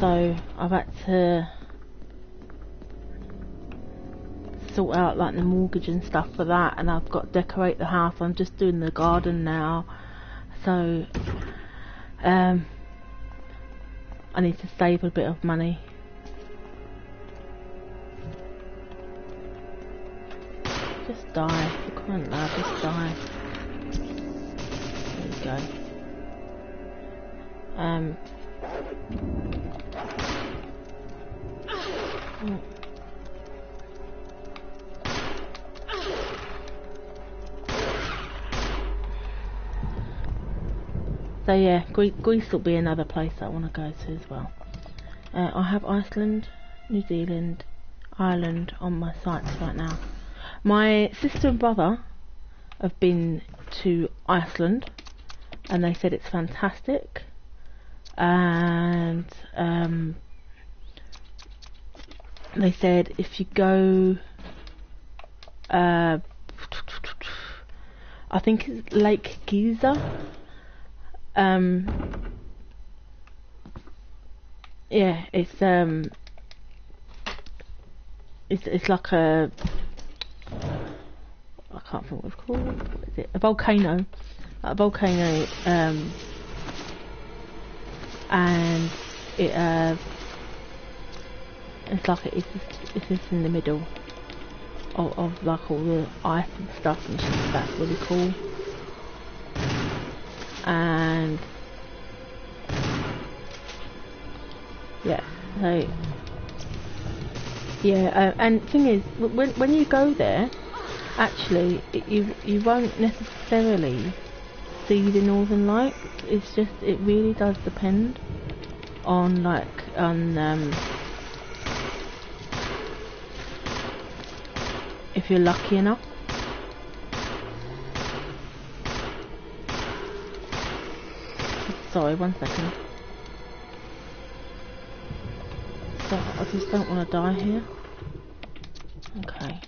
so I've had to sort out like the mortgage and stuff for that, and I've got to decorate the house. I'm just doing the garden now, so I need to save a bit of money. Just die, you can't love, just die. There we go. So yeah, Greece will be another place I want to go to as well. I have Iceland, New Zealand, Ireland on my sights right now. My sister and brother have been to Iceland, and they said it's fantastic. And they said if you go, I think it's Lake Giza. Yeah, it's like a, I can't think what it's called. What is it? A volcano. A volcano. And it's like it's just in the middle of like all the ice and stuff, and that's really cool. And yeah, so yeah, and the thing is, when you go there, actually, you won't necessarily see the Northern Lights. It's just, it really does depend on if you're lucky enough. Sorry, 1 second. So, I just don't want to die here. Okay.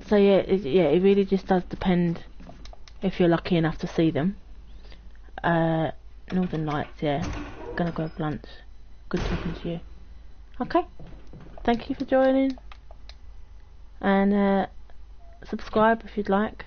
So yeah, it really just does depend if you're lucky enough to see them. Northern Lights, yeah. Gonna go have lunch. Good talking to you. Okay. Thank you for joining. And subscribe if you'd like.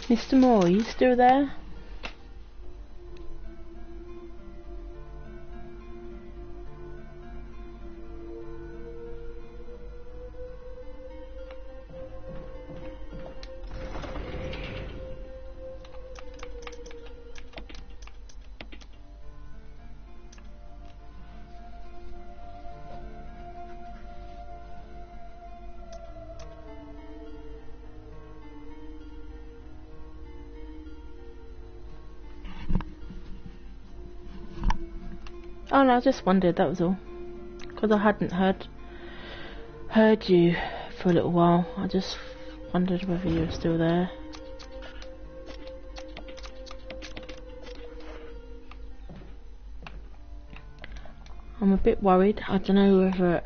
Mr. Moore, are you still there? Oh no, I just wondered, that was all. Because I hadn't heard you for a little while. I just wondered whether you were still there. I'm a bit worried. I don't know whether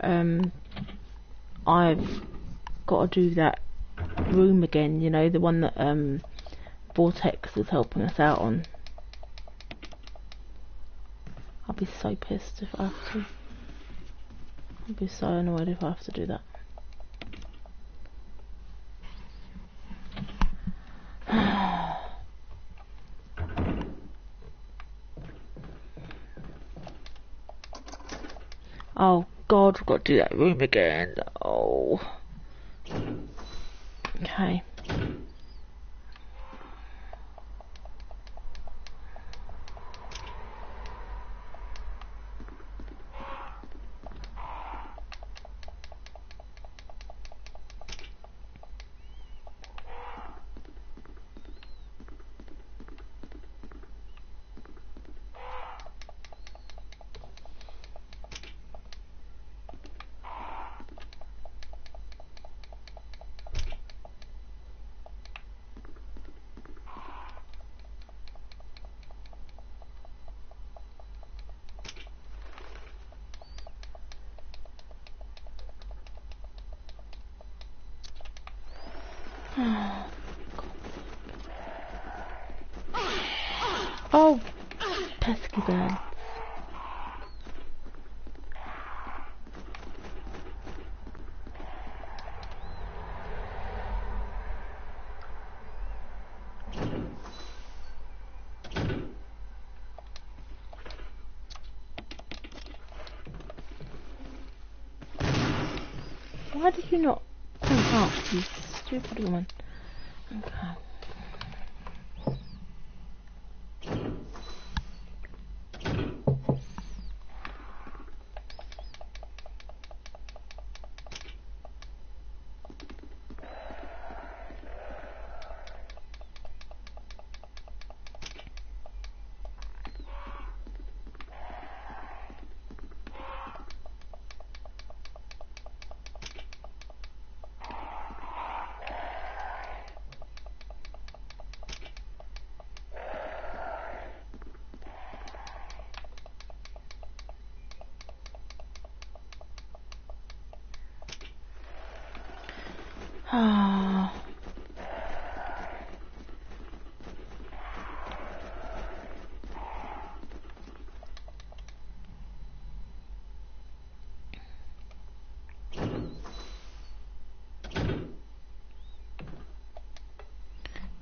I've got to do that room again, you know, the one that Vortex was helping us out on. I'll be so pissed if I have to. I'll be so annoyed if I have to do that. Oh God, we've got to do that room again. Oh. Okay. Oh, pesky bird. Why did you not come up, you stupid woman? Okay. Ah.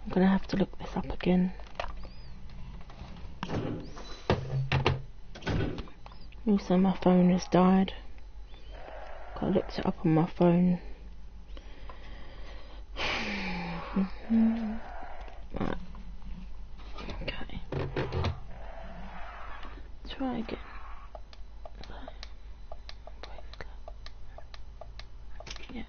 I'm gonna have to look this up again. Also, my phone has died. I looked it up on my phone. Right. Okay. Try again. Yep.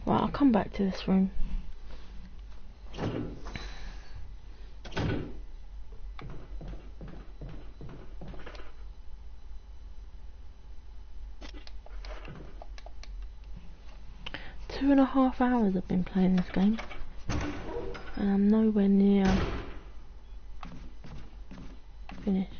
Right, I'll come back to this room. Two and a half hours I've been playing this game, and I'm nowhere near finished.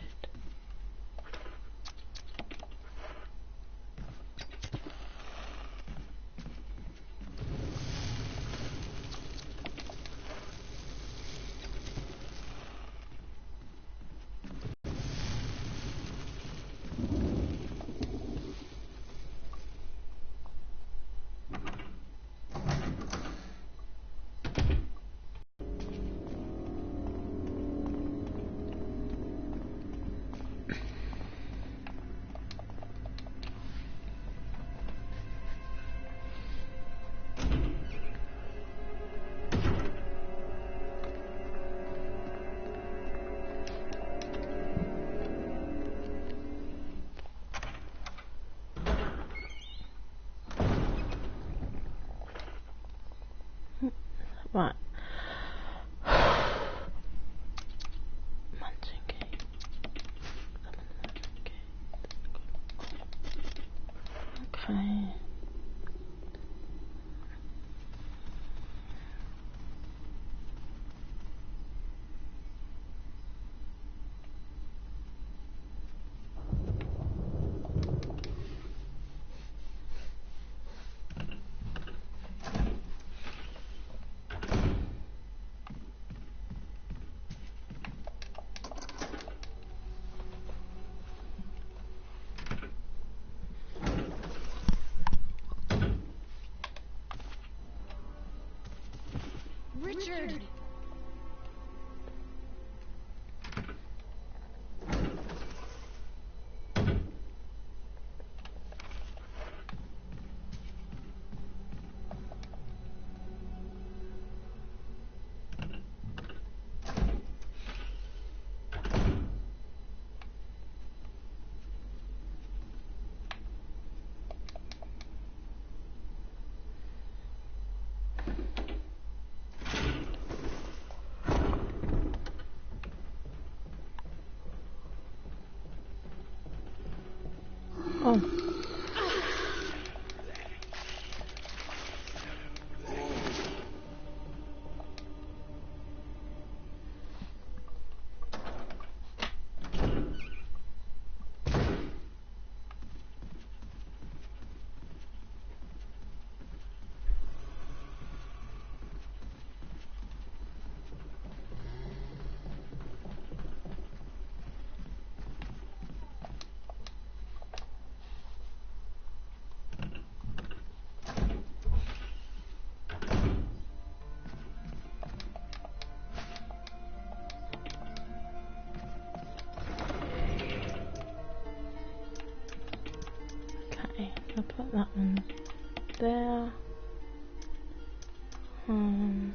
Right. Munching key. Okay. Richard! Oh. Okay, I'll put that one there. Um,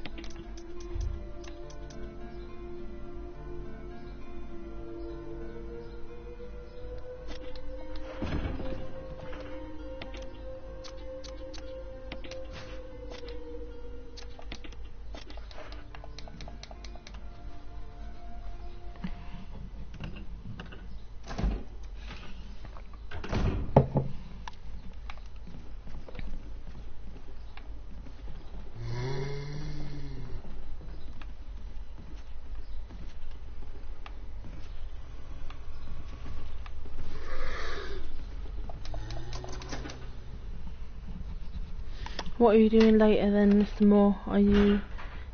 what are you doing later then, Mr. Moore? Are you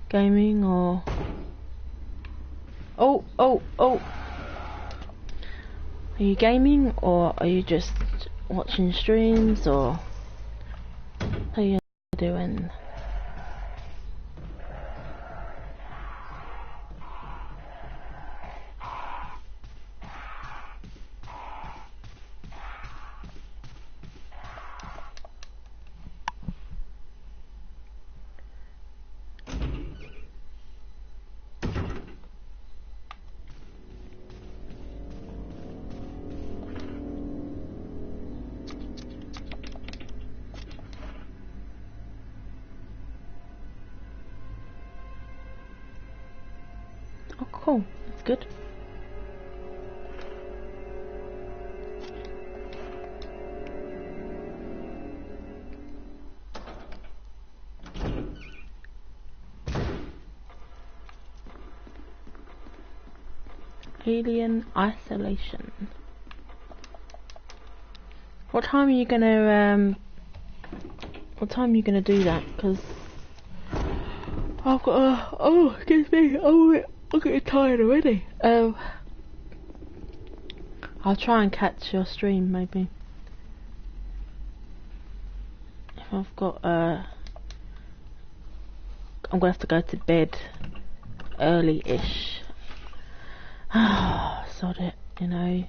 gaming or... Oh, oh, oh! Are you gaming or are you just watching streams or... What are you doing? Oh, cool. That's good. Alien isolation. What time are you gonna what time are you gonna do that? Because I've got oh, excuse me, I'm getting tired already. I'll try and catch your stream maybe. If I've got I'm gonna have to go to bed early-ish. Sod it, you know.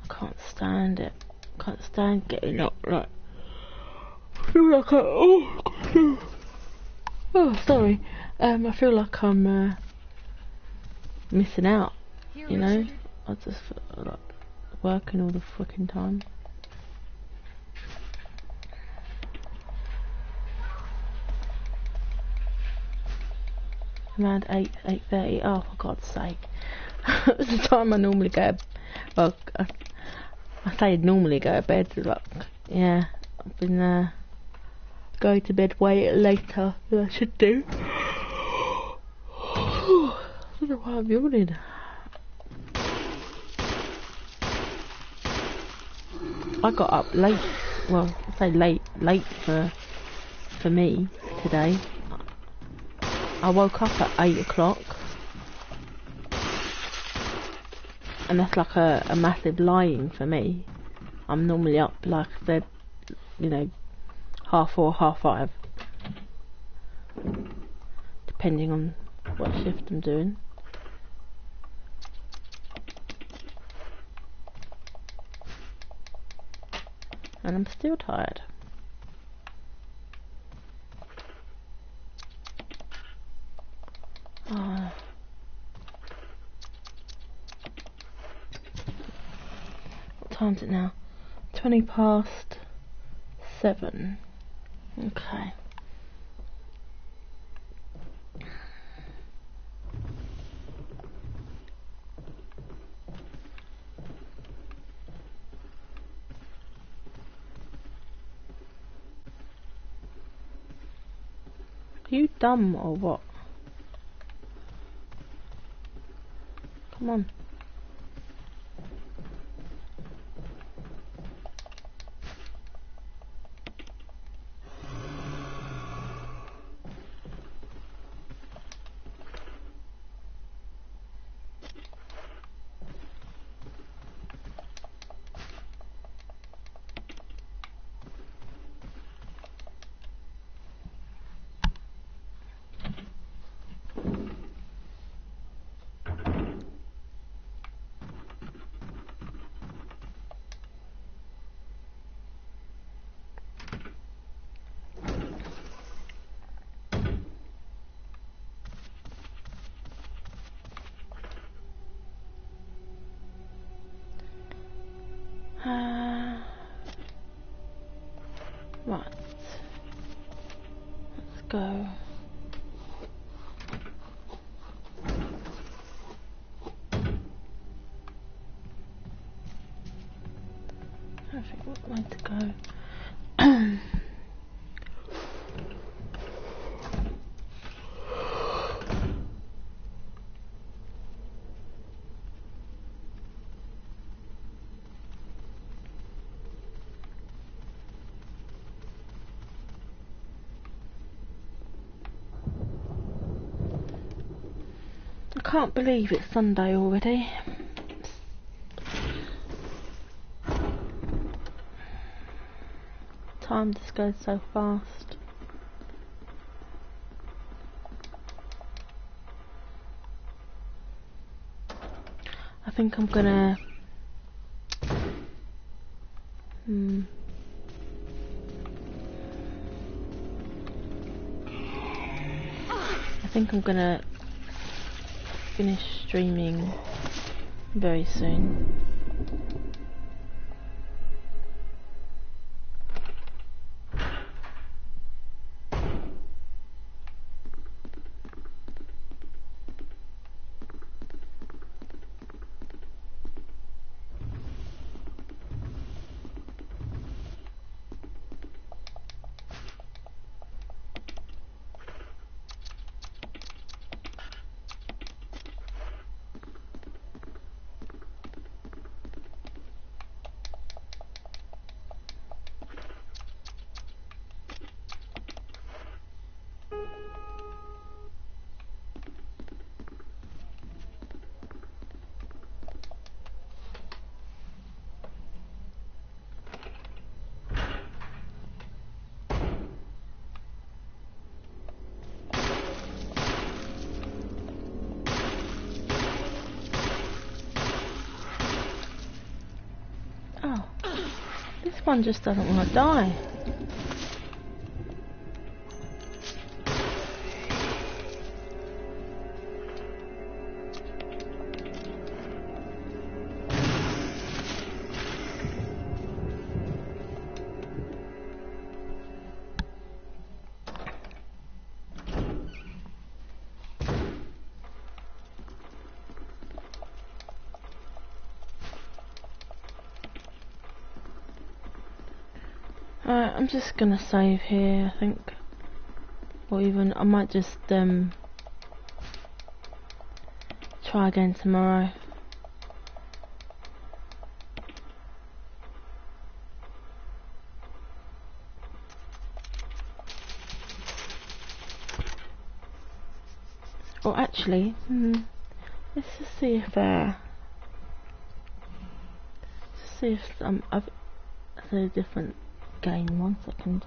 I can't stand it. Can't stand getting up like. I feel like oh, sorry. I feel like I'm missing out. Here, You know, Richard. I just feel like working all the fucking time. Around 8:30. Oh, for God's sake! It's the time I normally go. Well, I say normally go to bed. Like, yeah, I've been going to bed way later than I should do. I don't know why I'm yawning. I got up late. Well, I say late for me today. I woke up at 8 o'clock. And that's like a massive lying for me. I'm normally up, like I said, you know, 4:30, 5:30. Depending on what shift I'm doing. And I'm still tired. Oh. What time's it now? 7:20. Okay. Are you dumb or what? Come on. Right. Let's go. I think what way to go. I can't believe it's Sunday already. Time just goes so fast. I think I'm gonna finish streaming very soon. Oh, this one just doesn't want to die. Alright, I'm just gonna save here, I think. Or even, I might just try again tomorrow. Or actually, let's just see if I've a different game. 1 second.